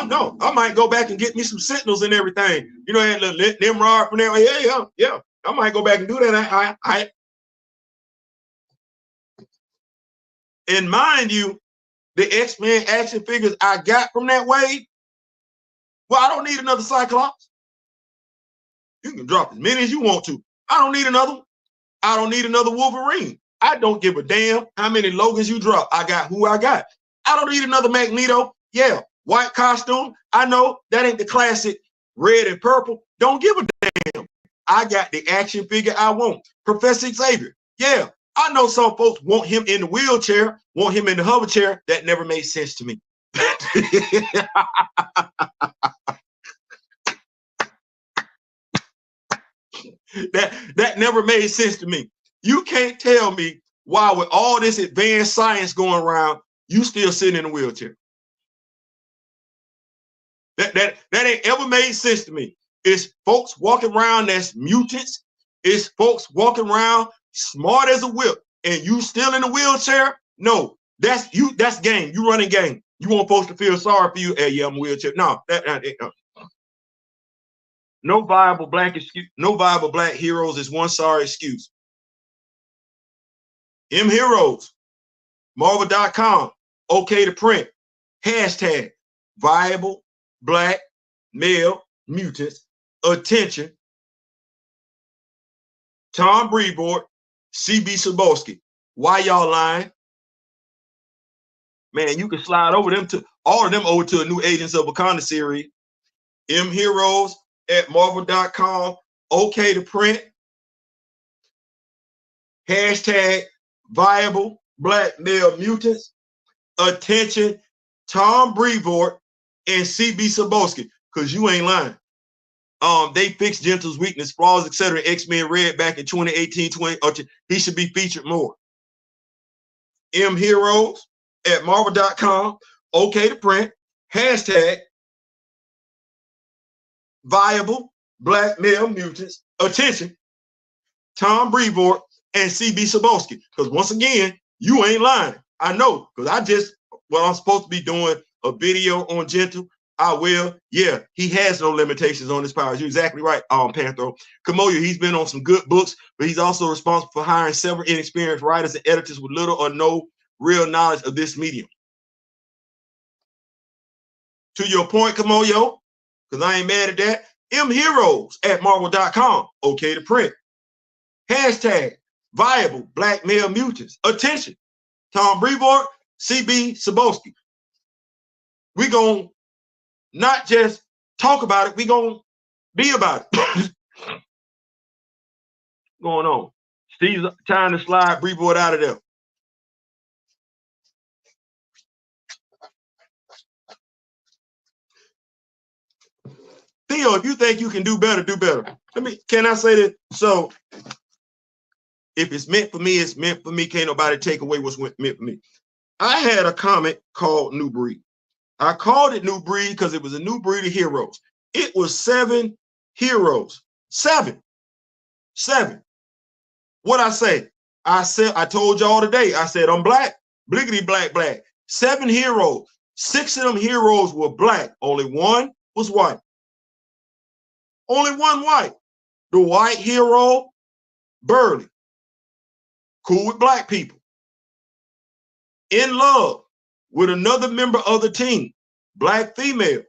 No, I might go back and get me some Sentinels and everything. You know, let them ride from there. Yeah. I might go back and do that. And mind you, the X-Men action figures I got from that wave, well, I don't need another Cyclops. You can drop as many as you want to. I don't need another one. I don't need another Wolverine. I don't give a damn how many Logans you drop. I got who I got. I don't need another Magneto. Yeah, white costume. I know that ain't the classic red and purple. Don't give a damn. I got the action figure I want. Professor Xavier. Yeah, I know some folks want him in the wheelchair, want him in the hover chair. That never made sense to me. that never made sense to me. You can't tell me why, with all this advanced science going around, you still sitting in a wheelchair. That ain't ever made sense to me. It's folks walking around that's mutants. It's folks walking around smart as a whip, and you still in a wheelchair. No, that's you. That's game. You running game. You want folks to feel sorry for you. Hey, yeah, I'm a wheelchair. No, no viable black excuse. No viable black heroes is one sorry excuse. M Heroes, Marvel.com, okay to print, hashtag viable black male mutants, attention, Tom Breevort, CB Cebulski. Why y'all lying? Man, you can slide over them to all of them over to a new Agents of Wakanda series. M Heroes at Marvel.com, okay to print, hashtag viable black male mutants, attention, Tom Breevort and CB Cebulski, because you ain't lying. They fixed Gentle's weakness, flaws, etc. X-Men Red back in 2018, 20. He should be featured more. M Heroes at Marvel.com, okay to print, hashtag viable black male mutants, attention, Tom Breevort and CB Cebulski. Because once again, you ain't lying. I know, because I'm supposed to be doing a video on Gentle. I will. Yeah, he has no limitations on his powers. You're exactly right, Panthro. Kamoya, he's been on some good books, but he's also responsible for hiring several inexperienced writers and editors with little or no real knowledge of this medium. To your point, Kamoyo, because I ain't mad at that, M Heroes at Marvel.com, okay to print. Hashtag viable black male mutants. Attention, Tom Breevort, CB Cebulski. We gonna not just talk about it, we gonna be about it. Going on. Steve's trying to slide Breevort out of there. Theo, if you think you can do better, do better. Can I say that? So if it's meant for me, it's meant for me. Can't nobody take away what's meant for me. I had a comic called New Breed. I called it New Breed because it was a new breed of heroes. It was 7 heroes. 7. What I say? I told y'all today, I said I'm black. Bliggity black, black. 7 heroes. 6 of them heroes were black. Only 1 was white. Only 1 white. The white hero, Burley. Cool with black people. In love with another member of the team, black female.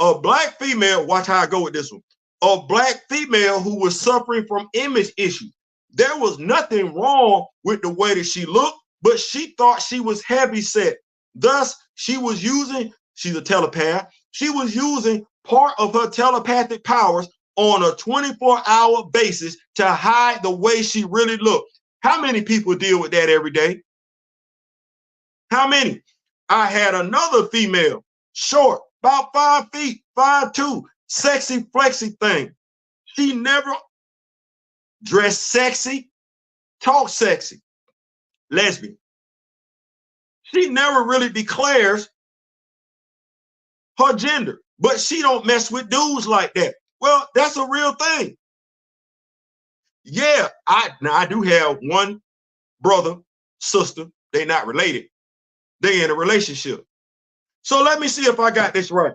A black female, watch how I go with this one. A black female who was suffering from image issues. There was nothing wrong with the way that she looked, but she thought she was heavy set. Thus, she's a telepath. She was using part of her telepathic powers on a 24-hour basis to hide the way she really looked. How many people deal with that every day? How many? I had another female, short, about 5 feet, 5'2", sexy, flexy thing. She never dressed sexy, talk sexy, lesbian. She never really declares her gender, but she don't mess with dudes like that. Well, that's a real thing. Yeah, I do have one brother, sister. They're not related. They're in a relationship. So let me see if I got this right.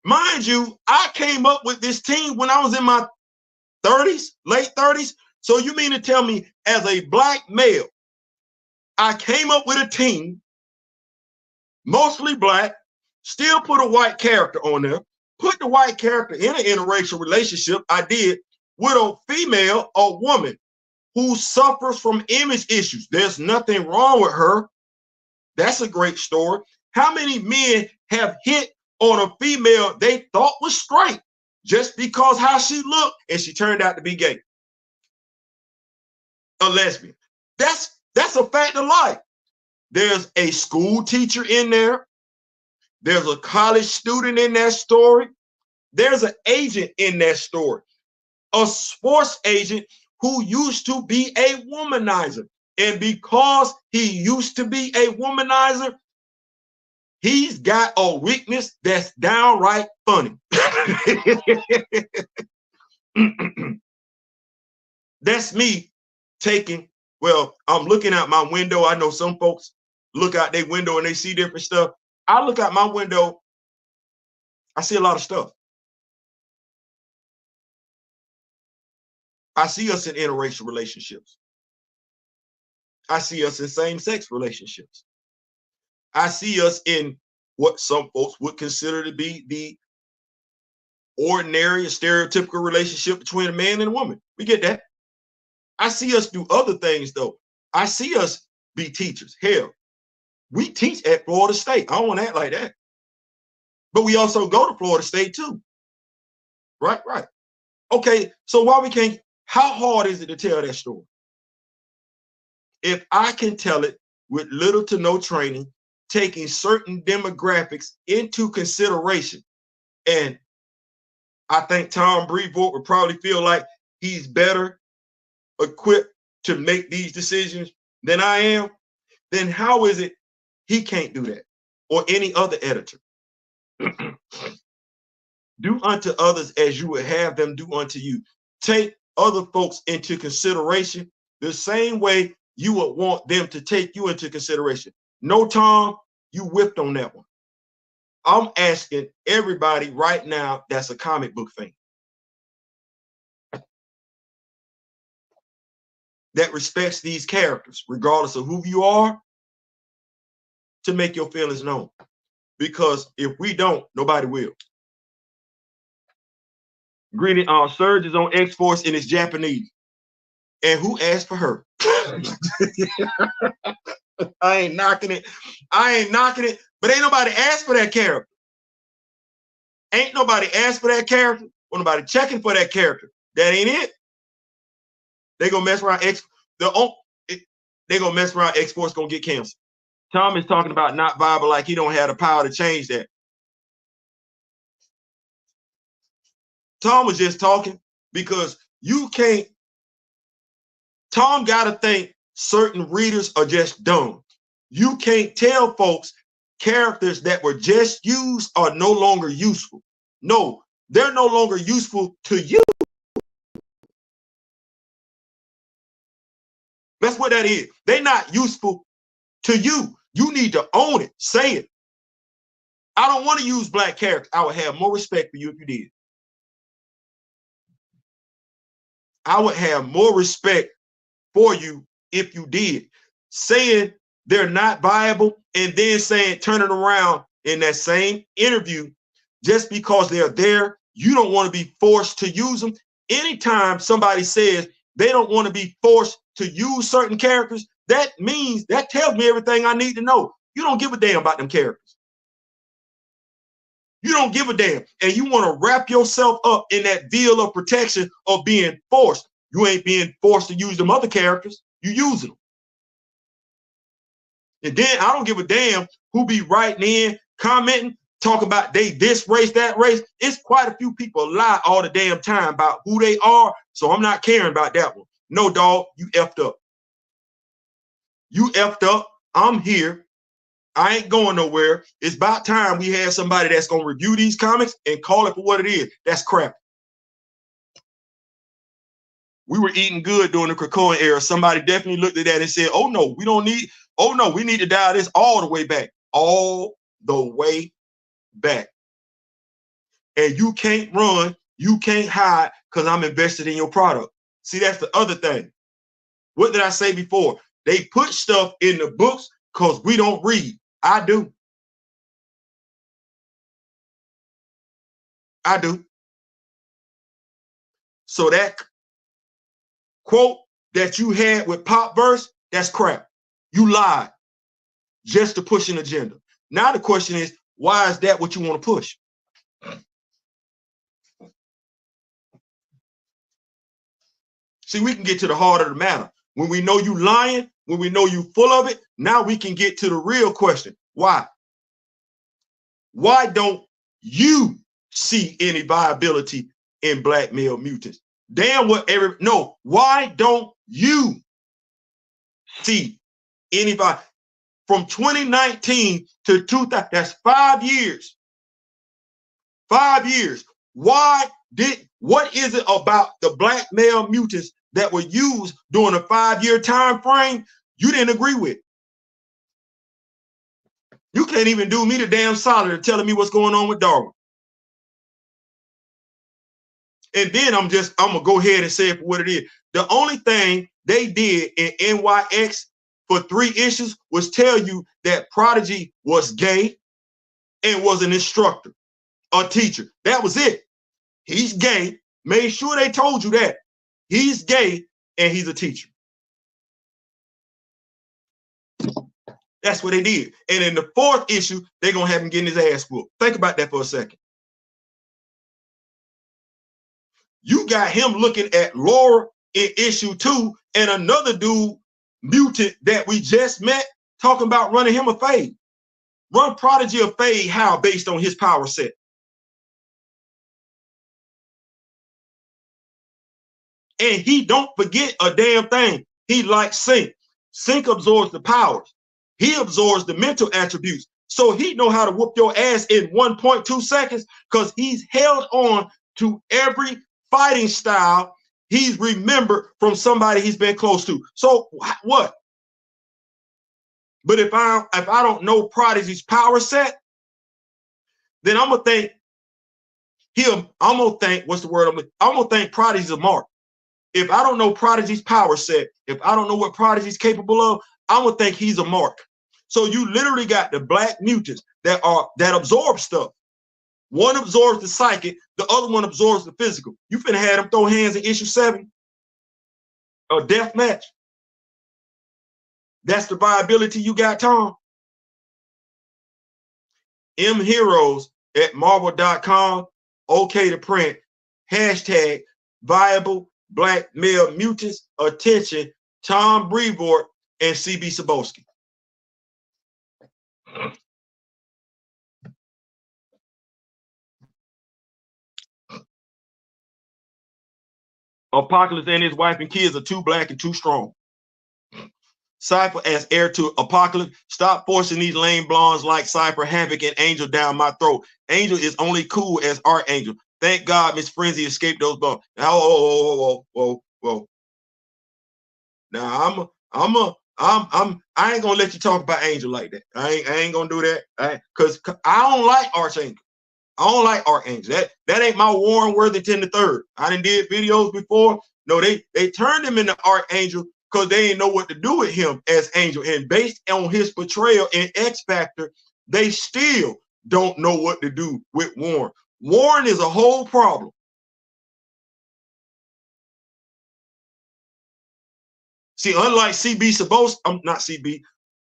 Mind you, I came up with this team when I was in my 30s, late 30s. So you mean to tell me as a black male, I came up with a team, mostly black, still put a white character on there, put the white character in an interracial relationship I did with a female or woman who suffers from image issues. There's nothing wrong with her. That's a great story. How many men have hit on a female they thought was straight just because how she looked and she turned out to be gay? A lesbian. That's a fact of life. There's a school teacher in there. There's a college student in that story. There's an agent in that story. A sports agent who used to be a womanizer. And because he used to be a womanizer, he's got a weakness that's downright funny. That's me taking, well, I'm looking out my window. I know some folks look out their window and they see different stuff. I look out my window, I see a lot of stuff. I see us in interracial relationships. I see us in same-sex relationships. I see us in what some folks would consider to be the ordinary, stereotypical relationship between a man and a woman. We get that. I see us do other things, though. I see us be teachers. Hell, we teach at Florida State. I don't want to act like that. But we also go to Florida State, too. Right. Okay, so why we can't, how hard is it to tell that story? If I can tell it with little to no training, taking certain demographics into consideration, and I think Tom Breevort would probably feel like he's better equipped to make these decisions than I am, then how is it he can't do that, or any other editor? Do unto others as you would have them do unto you. Take other folks into consideration the same way you would want them to take you into consideration. No, Tom, you whipped on that one. I'm asking everybody right now that's a comic book fan, that respects these characters, regardless of who you are, to make your feelings known. Because if we don't, nobody will. Greeting, Surge is on X-Force and it's Japanese. And who asked for her? I ain't knocking it. But ain't nobody asked for that character. Ain't nobody asked for that character. Or nobody checking for that character. That ain't it. They gonna mess around they gonna mess around. X-Force gonna get canceled. Tom is talking about not viable, like he don't have the power to change that. Tom was just talking because you can't. Tom got to think certain readers are just dumb. You can't tell folks characters that were just used are no longer useful. No, they're no longer useful to you. That's what that is. They're not useful to you. You need to own it. Say it. I don't want to use black characters. I would have more respect for you if you did. I would have more respect for you if you did. Saying they're not viable and then saying, turn it around in that same interview, just because they're there, you don't want to be forced to use them. Anytime somebody says they don't want to be forced to use certain characters, that means, that tells me everything I need to know. You don't give a damn about them characters. You don't give a damn. And you want to wrap yourself up in that veil of protection of being forced. You ain't being forced to use them other characters. You using them. And then I don't give a damn who be writing in, commenting, talking about they this race, that race. It's quite a few people lie all the damn time about who they are. So I'm not caring about that one. No, dog, you effed up. You effed up. I'm here. I ain't going nowhere. It's about time we had somebody that's going to review these comics and call it for what it is. That's crap. We were eating good during the Krakoa era. Somebody definitely looked at that and said, oh no, we don't need, oh no, we need to dial this all the way back. All the way back. And you can't run, you can't hide because I'm invested in your product. See, that's the other thing. What did I say before? They put stuff in the books because we don't read. I do. I do. So that quote that you had with Pop Verse, that's crap. You lied just to push an agenda. Now the question is, why is that what you want to push? See, we can get to the heart of the matter. When we know you lying, when we know you full of it, now we can get to the real question. Why? Why don't you see any viability in Black Male Mutants? Damn what no, why don't you see anybody from 2019 to 2000? That's 5 years. 5 years. What is it about the Black Male Mutants that were used during a 5-year time frame you didn't agree with? You can't even do me the damn solid of telling me what's going on with Darwin. And then I'm gonna go ahead and say it for what it is. The only thing they did in NYX for 3 issues was tell you that Prodigy was gay and was an instructor, a teacher. That was it. He's gay. Made sure they told you that. He's gay and he's a teacher. That's what they did. And in the 4th issue, they're gonna have him getting his ass whooped. Think about that for a second. You got him looking at Laura in issue 2 and another dude, mutant, that we just met, talking about running him a fade. Run Prodigy a fade how based on his power set? And he don't forget a damn thing. He likes Sync. Sync absorbs the powers. He absorbs the mental attributes. So he know how to whoop your ass in 1.2 seconds because he's held on to every fighting style he's remembered from somebody he's been close to. So what? But if I don't know Prodigy's power set, then I'm gonna think what's the word? I'm gonna think Prodigy's a mark. If I don't know Prodigy's power set, if I don't know what Prodigy's capable of, I'm gonna think he's a mark. So you literally got the Black Mutants that absorb stuff. One absorbs the psychic, the other one absorbs the physical. You finna have them throw hands in issue 7. A death match. That's the viability you got, Tom. mheroes at marvel.com. Okay to print. Hashtag viable Black Male Mutants. Attention, Tom Breevort and CB Cebulski. Apocalypse and his wife and kids are too black and too strong. Cypher as heir to Apocalypse. Stop forcing these lame blondes like Cypher, Havoc, and Angel down my throat. Angel is only cool as Archangel. Thank God Miss Frenzy escaped those bones. Whoa. Now I ain't gonna let you talk about Angel like that. I ain't gonna do that. Cause I don't like Archangel. I don't like Archangel. That ain't my Warren Worthington III. I done did videos before. No, they turned him into Archangel because they didn't know what to do with him as Angel. And based on his portrayal in X Factor, they still don't know what to do with Warren. Warren is a whole problem. See, unlike CB Cebulski, not CB,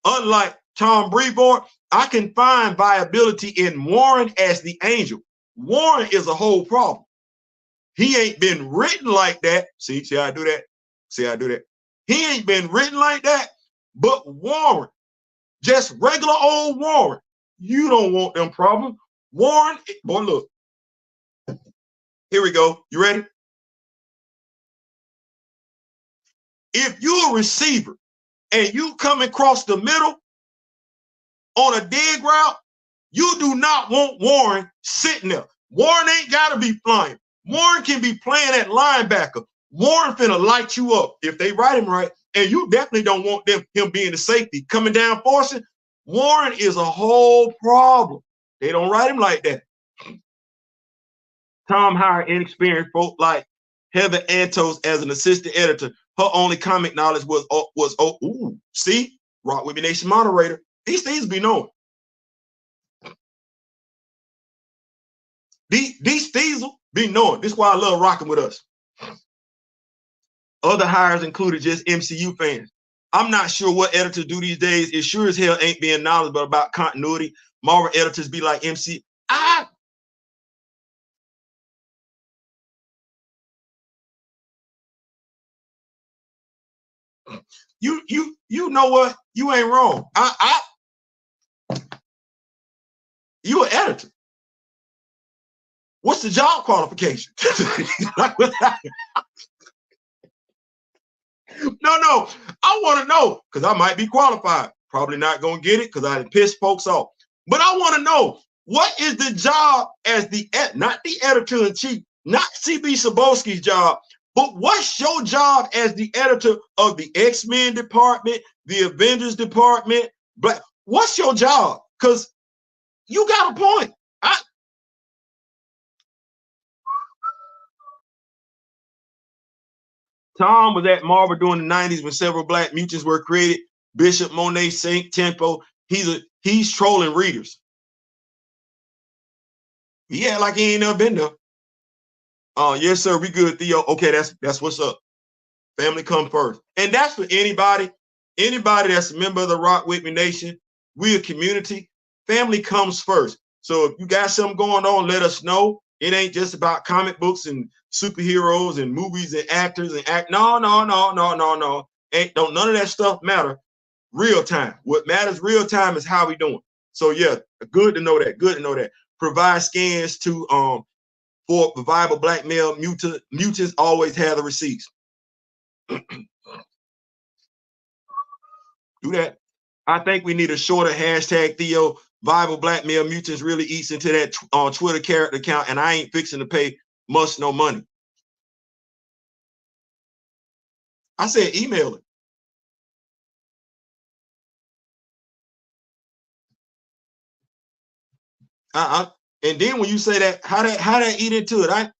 unlike Tom Breevort, I can find viability in Warren as the Angel. Warren is a whole problem. He ain't been written like that. See how I do that? See how I do that? He ain't been written like that. But Warren, just regular old Warren, you don't want them problems. Warren, boy, look. Here we go. You ready? If you're a receiver and you come across the middle on a dig route, you do not want Warren sitting there. Warren ain't got to be flying. Warren can be playing at linebacker. Warren finna light you up if they write him right, and you definitely don't want him being the safety coming down forcing. Warren is a whole problem. They don't write him like that. Tom hired inexperienced folk like Heather Antos as an assistant editor. Her only comic knowledge was ooh, see, Rock with Me Nation moderator. These things be known. These things be known. This is why I love rocking with us. Other hires included just MCU fans. I'm not sure what editors do these days. It sure as hell ain't being knowledgeable about continuity. Marvel editors be like MC. You know what? You ain't wrong. You an editor. What's the job qualification? No, I want to know because I might be qualified. Probably not gonna get it because I didn't piss folks off. But I want to know what is the job as not the editor-in-chief, not CB Cebulski's job, but what's your job as the editor of the X-Men department, the Avengers department? But what's your job? Because you got a point. Tom was at Marvel during the 90s when several Black Mutants were created. Bishop, Monet, Saint, Tempo. He's trolling readers. Yeah, like he ain't never been there. Yes, sir. We good, Theo. Okay, that's what's up. Family come first. And that's for anybody that's a member of the Rock With Me Nation. We a community. Family comes first. So if you got something going on, let us know. It ain't just about comic books and superheroes and movies and actors and No. Don't none of that stuff matter. Real time. What matters real time is how we doing. So yeah, good to know that. Good to know that. Provide scans to for the viable Black Male Mutants always have the receipts. Do that. I think we need a shorter hashtag, Theo. Viable Black Male Mutants really eats into that Twitter character account, and I ain't fixing to pay much no money. I said email it. And then when you say that, how that eat into it? I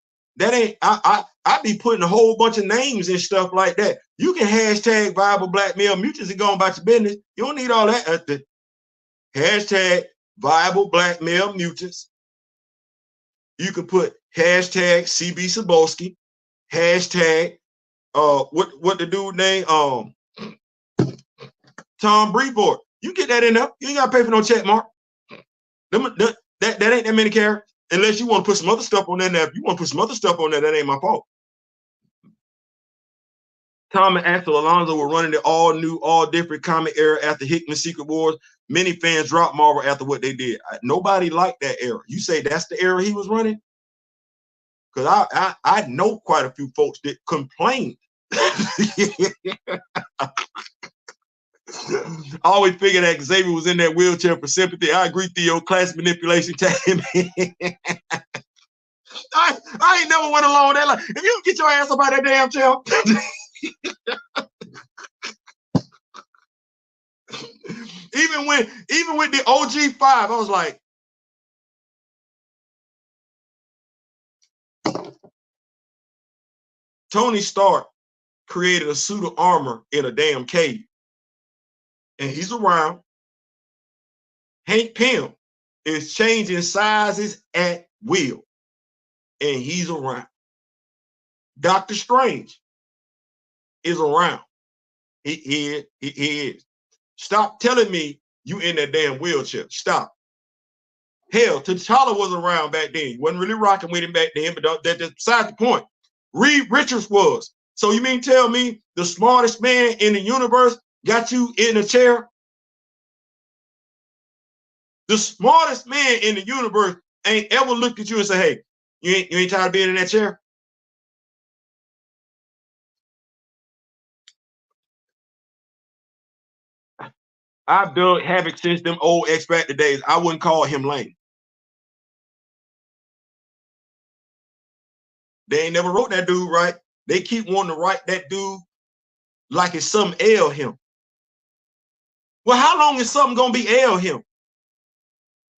be putting a whole bunch of names and stuff like that. You can hashtag Viable Black Male Mutants and go about your business. You don't need all that. Hashtag Viable Black Male Mutants. You can put hashtag CB Cebulski, hashtag what the dude name Tom Breevort. You get that in there. You ain't gotta pay for no check mark. That ain't that many characters. Unless you want to put some other stuff on there. Now, if you want to put some other stuff on there, that ain't my fault. Tom and Axel Alonso were running the all new, all different comic era after Hickman Secret Wars. Many fans dropped Marvel after what they did. Nobody liked that era. You say that's the era he was running? Because I know quite a few folks that complained. I always figured that Xavier was in that wheelchair for sympathy. I agree, Theo. Class manipulation time. I ain't never went along that line. If you don't get your ass up out of that damn chair. even with the OG5, I was like, Tony Stark created a suit of armor in a damn cave. And he's around. Hank Pym is changing sizes at will. And he's around. Doctor Strange is around. He is. Stop telling me you in that damn wheelchair. Stop. Hell, T'Challa was around back then. You wasn't really rocking with him back then, but that's beside the point. Reed Richards was. So you mean tell me the smartest man in the universe got you in a chair? The smartest man in the universe ain't ever looked at you and say, hey, you ain't tired of being in that chair? I've done havoc since them old X-Factor days. I wouldn't call him lame. They ain't never wrote that dude right. They keep wanting to write that dude like it's something ail him. Well, how long is something gonna be ail him?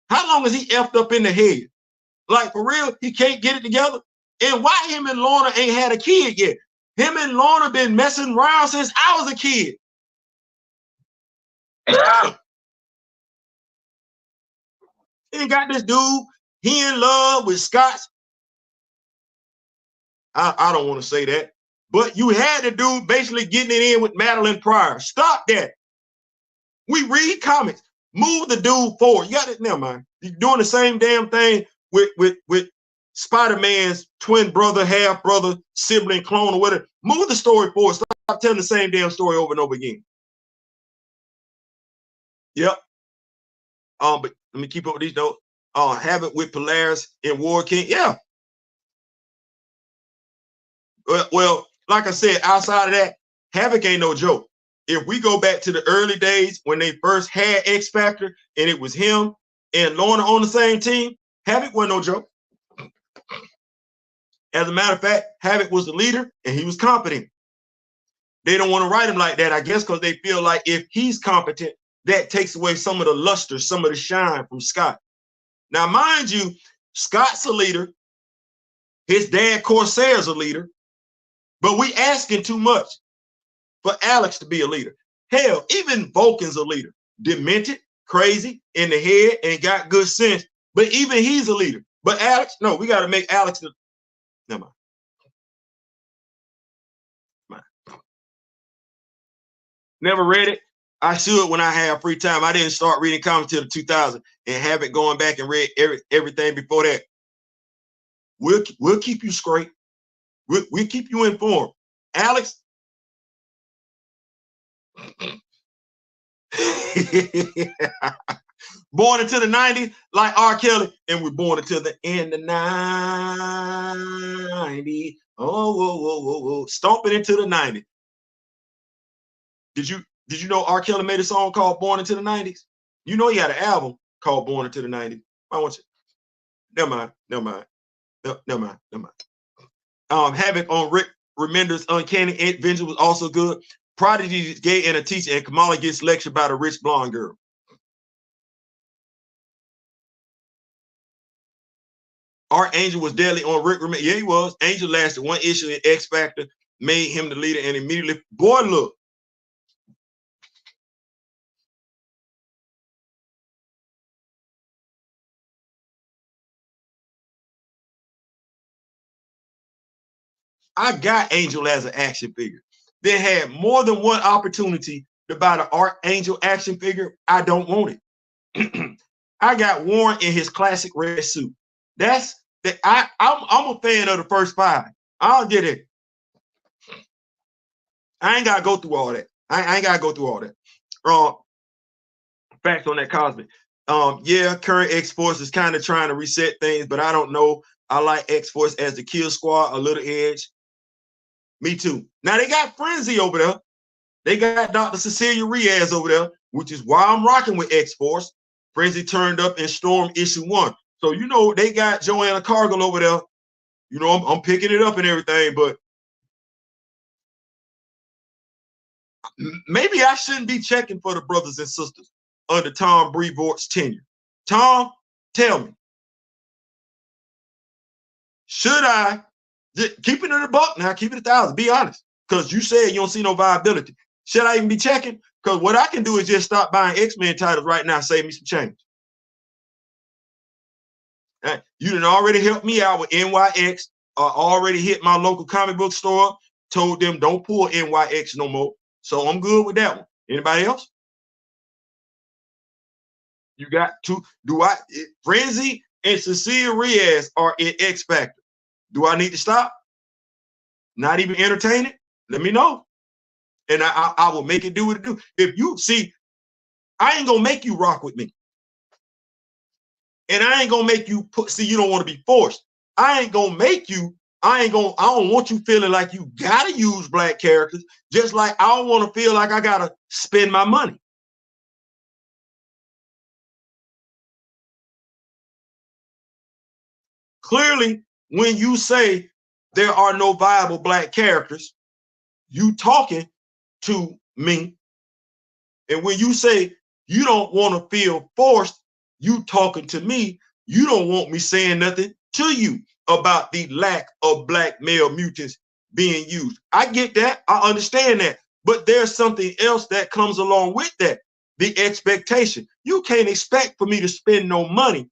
How long is he effed up in the head? Like for real, he can't get it together. And why him and Lorna ain't had a kid yet? Him and Lorna been messing around since I was a kid. He got this dude, he in love with Scott's. I don't want to say that, but you had the dude basically getting it in with Madeline Pryor. Stop that. We read comics. Move the dude forward. You got it. Never mind. You're doing the same damn thing with Spider-Man's twin brother, half brother, sibling, clone, or whatever. Move the story forward. Stop telling the same damn story over and over again. Yep. But let me keep up with these notes. Have it with Polaris and War King. Yeah. Well, like I said, outside of that, Havoc ain't no joke. If we go back to the early days when they first had X Factor and it was him and Lorna on the same team, Havoc wasn't no joke. As a matter of fact, Havoc was the leader and he was competent. They don't want to write him like that, I guess, because they feel like if he's competent, that takes away some of the luster, some of the shine from Scott. Now, mind you, Scott's a leader. His dad, Corsair's a leader. But we asking too much for Alex to be a leader. Hell, even Vulcan's a leader. Demented, crazy, in the head, and got good sense. But even he's a leader. But Alex, no, we got to make Alex the... Never mind. Never read it. I should when I have free time. I didn't start reading comics till 2000 and have it going back and read everything before that. We'll keep you straight. We'll keep you informed. Alex. Born into the 90s, like R. Kelly, and we're born into the end of 90s. Oh, whoa, whoa, whoa, whoa. Stomping into the 90s. Did you know R. Kelly made a song called Born into the 90s? You know he had an album called Born into the 90s. I want you. Never mind. Havoc on Rick Remender's Uncanny Adventure was also good. Prodigy is gay and a teacher, and Kamala gets lectured by the rich blonde girl. Archangel was deadly on Rick Remender. Yeah, he was. Angel lasted one issue in X Factor, made him the leader, and immediately, boy, look. I got Angel as an action figure. They had more than one opportunity to buy the Archangel action figure. I don't want it. I got Warren in his classic red suit. That's that. I'm a fan of the first 5. I'll get it. I ain't gotta go through all that. I ain't gotta go through all that. Facts on that Cosmic. Yeah, current X-Force is kind of trying to reset things, but I don't know. I like X-Force as the kill squad, a little edge. Me too. Now they got Frenzy over there. They got Dr. Cecilia Reyes over there, which is why I'm rocking with X-Force. Frenzy turned up in Storm issue 1. So, you know, they got Joanna Cargill over there. You know, I'm picking it up and everything, but maybe I shouldn't be checking for the brothers and sisters under Tom Breevort's tenure. Tom, tell me, should I keep it in the buck now? Keep it 1,000. Be honest, because you said you don't see no viability. Should I even be checking? Because what I can do is just stop buying X-Men titles right now, save me some change. Right. You done already helped me out with NYX. Already hit my local comic book store. Told them don't pull NYX no more. So I'm good with that one. Anybody else? You got to Frenzy and Cecilia Reyes are in X Factor. Do I need to stop? Not even entertain it? Let me know. And I will make it do what it do. If you see, I ain't gonna make you rock with me. And I ain't gonna make you you don't want to be forced. I ain't gonna make you, I don't want you feeling like you gotta use black characters, just like I don't want to feel like I gotta spend my money. Clearly, when you say there are no viable black characters, you talking to me. And when you say you don't want to feel forced, you talking to me. You don't want me saying nothing to you about the lack of black male mutants being used. I get that. I understand that. But there's something else that comes along with that. The expectation. You can't expect for me to spend no money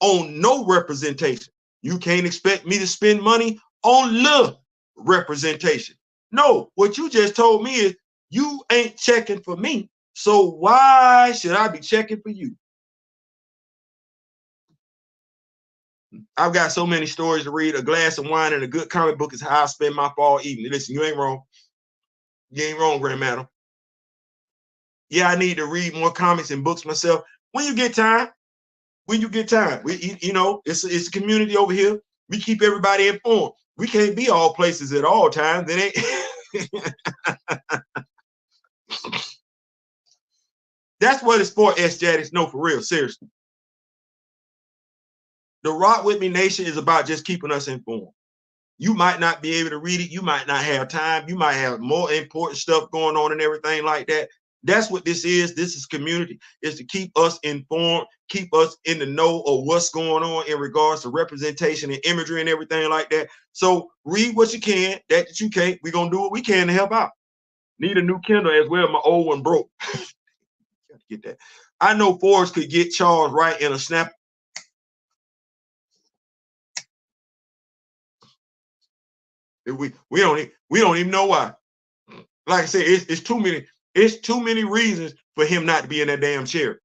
on no representation. You can't expect me to spend money on love representation. No, what you just told me is you ain't checking for me. So why should I be checking for you? I've got so many stories to read. A glass of wine and a good comic book is how I spend my fall evening. Listen, you ain't wrong. You ain't wrong, Grand Madam. Yeah, I need to read more comics and books myself. When you get time, when you get time. You know, it's a community over here. We keep everybody informed. We can't be all places at all times. It ain't. That's what it's for, S-Jadis. No, for real, seriously. The Rock With Me Nation is about just keeping us informed. You might not be able to read it. You might not have time. You might have more important stuff going on and everything like that. That's what this is. This is community, is to keep us informed, keep us in the know of what's going on in regards to representation and imagery and everything like that. So read what you can, that you can't. We're going to do what we can to help out. Need a new Kindle as well. My old one broke. Get that. I know Forrest could get Charles right in a snap. We don't even know why. Like I said, it's too many reasons for him not to be in that damn chair.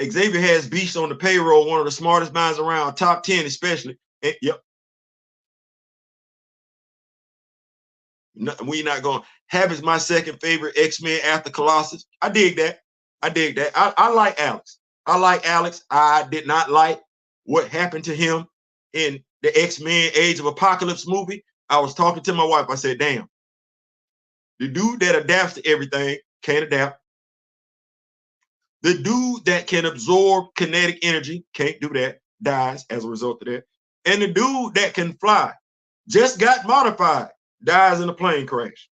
Xavier has beasts on the payroll, one of the smartest minds around, top 10 especially. And, yep. No, we not going. Habit's my second favorite X-Men after Colossus. I dig that. I like Alex. I did not like what happened to him in the X-Men Age of Apocalypse movie. I was talking to my wife. I said, damn, the dude that adapts to everything can't adapt. The dude that can absorb kinetic energy can't do that, dies as a result of that. And the dude that can fly just got modified, dies in a plane crash.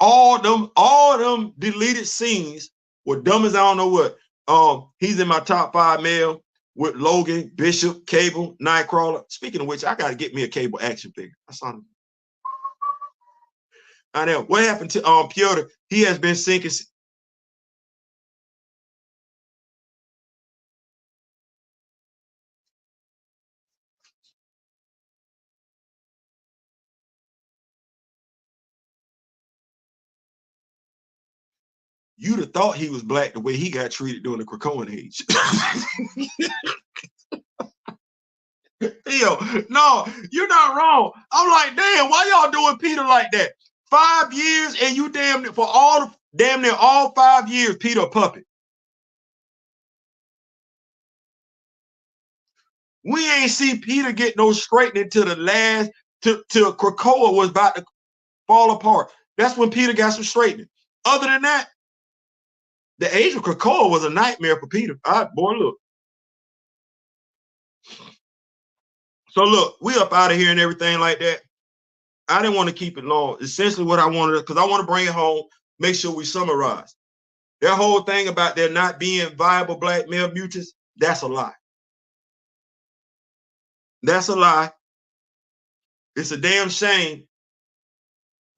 All them deleted scenes were dumb as I don't know what. He's in my top 5 male with Logan, Bishop, Cable, Nightcrawler. Speaking of which, I gotta get me a Cable action figure. I saw him. I know what happened to Piotr. He has been sinking. You'd have thought he was black the way he got treated during the Krakoan age. Theo, no, you're not wrong. I'm like, damn, why y'all doing Peter like that? 5 years and you damn near all 5 years, Peter a puppet. We ain't see Peter get no straightening to the last till Krakoa was about to fall apart. That's when Peter got some straightening. Other than that, the Age of Krakoa was a nightmare for Peter. All right, boy, look. So look, we up out of here and everything like that. I didn't want to keep it long. Essentially what I wanted, because I want to bring it home, make sure we summarize. Their whole thing about there not being viable black male mutants, that's a lie. That's a lie. It's a damn shame.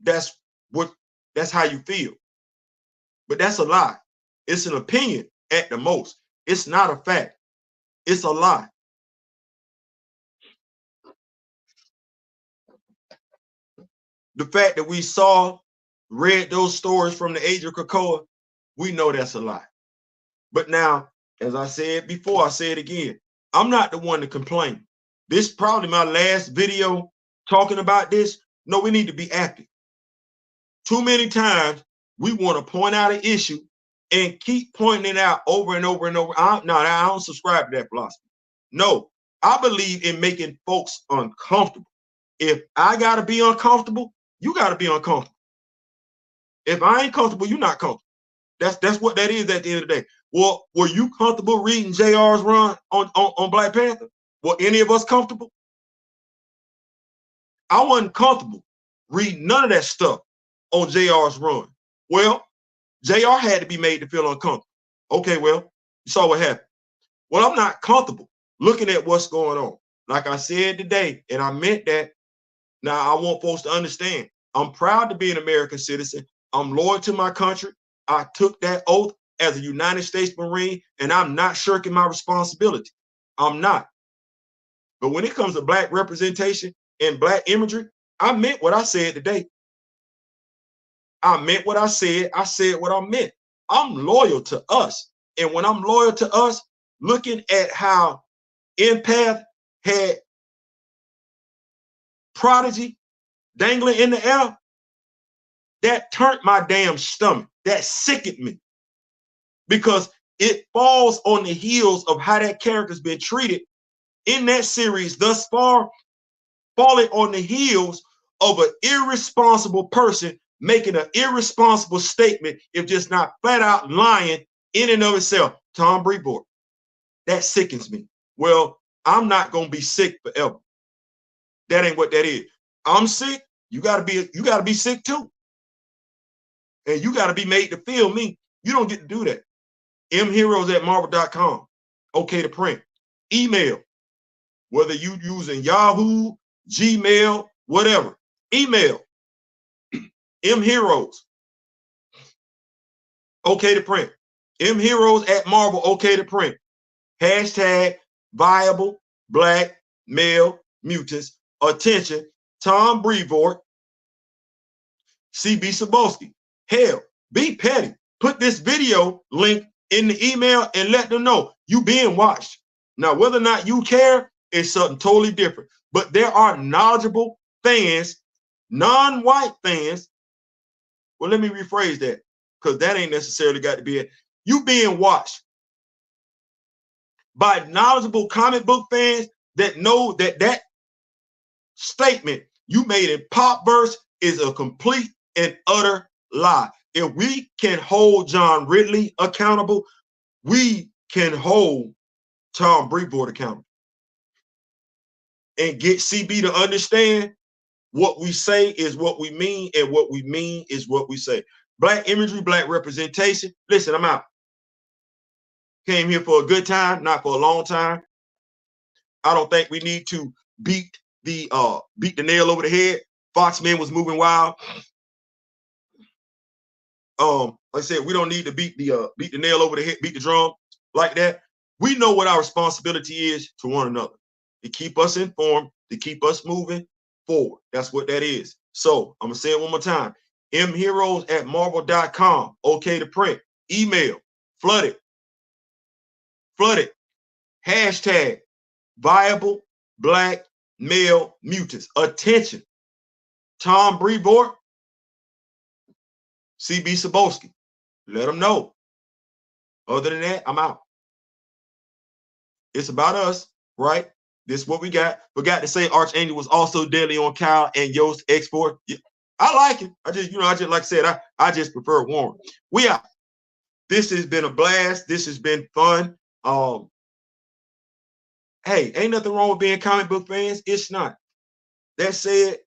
That's how you feel. But that's a lie. It's an opinion at the most. It's not a fact. It's a lie. The fact that we read those stories from the Age of Krakoa, we know that's a lie. But now, as I said before, I say it again, I'm not the one to complain. This is probably my last video talking about this. No, we need to be active. Too many times we want to point out an issue and keep pointing it out over and over and over. I don't subscribe to that philosophy. No, I believe in making folks uncomfortable. If I got to be uncomfortable, you got to be uncomfortable. If I ain't comfortable, you're not comfortable. That's what that is at the end of the day. Well, were you comfortable reading JR's run on Black Panther? Were any of us comfortable? I wasn't comfortable reading none of that stuff on JR's run. Well, JR had to be made to feel uncomfortable. Okay, well, you saw what happened. Well, I'm not comfortable looking at what's going on. Like I said today, and I meant that. Now, I want folks to understand, I'm proud to be an American citizen. I'm loyal to my country. I took that oath as a United States Marine, and I'm not shirking my responsibility. I'm not. But when it comes to Black representation and Black imagery, I meant what I said today. I meant what I said. I said what I meant. I'm loyal to us. And when I'm loyal to us, looking at how Empath had Prodigy dangling in the air, that turned my damn stomach. That sickened me. Because it falls on the heels of how that character's been treated in that series thus far, falling on the heels of an irresponsible person making an irresponsible statement, if just not flat out lying in and of itself. Tom Breevort. That sickens me. Well, I'm not gonna be sick forever. That ain't what that is. I'm sick. You gotta be sick too. And you gotta be made to feel me. You don't get to do that. mheroes@marvel.com. Okay to print. Email. Whether you using Yahoo, Gmail, whatever. Email. mheroes. Okay to print. mheroes@marvel. Okay to print. Hashtag viable Black Male Mutants. Attention, Tom Breevort, CB Cebulski. Hell, be petty. Put this video link in the email and let them know you being watched. Now, whether or not you care is something totally different. But there are knowledgeable fans, non-white fans. Well, let me rephrase that, because that ain't necessarily got to be it. You being watched by knowledgeable comic book fans that know that that statement you made in Pop Verse is a complete and utter lie. If we can hold John Ridley accountable, we can hold Tom Breevort accountable. And get CB to understand what we say is what we mean, and what we mean is what we say. Black imagery, Black representation. Listen, I'm out. Came here for a good time, not for a long time. I don't think we need to beat the nail over the head. Foxman was moving wild. Like I said, we don't need to beat the nail over the head, beat the drum like that. We know what our responsibility is to one another, to keep us informed, to keep us moving forward. That's what that is. So I'm gonna say it one more time. mheroes@marvel.com. Okay to print. Email. Flood it. Flood it. Hashtag viable Black Male Mutants. Attention. Tom Breevort, CB Cebulski. Let them know. Other than that, I'm out. It's about us, right? This is what we got. Forgot to say Archangel was also deadly on Kyle and Yost Export. Yeah, I like it. I just like I said, I just prefer Warren. We out. This has been a blast. This has been fun. Hey, ain't nothing wrong with being comic book fans. It's not. That said,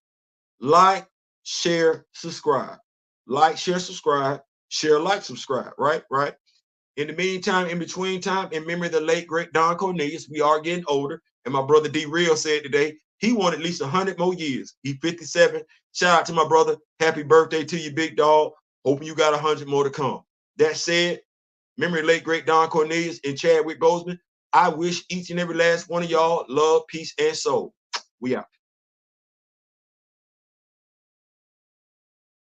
like, share, subscribe. Like, share, subscribe. Share, like, subscribe. Right? Right. In the meantime, in between time, in memory of the late, great Don Cornelius, we are getting older. And my brother D Real said today, he wanted at least 100 more years. He's 57. Shout out to my brother. Happy birthday to you, big dog. Hoping you got 100 more to come. That said, memory of late, great Don Cornelius and Chadwick Boseman, I wish each and every last one of y'all love, peace, and soul. We out.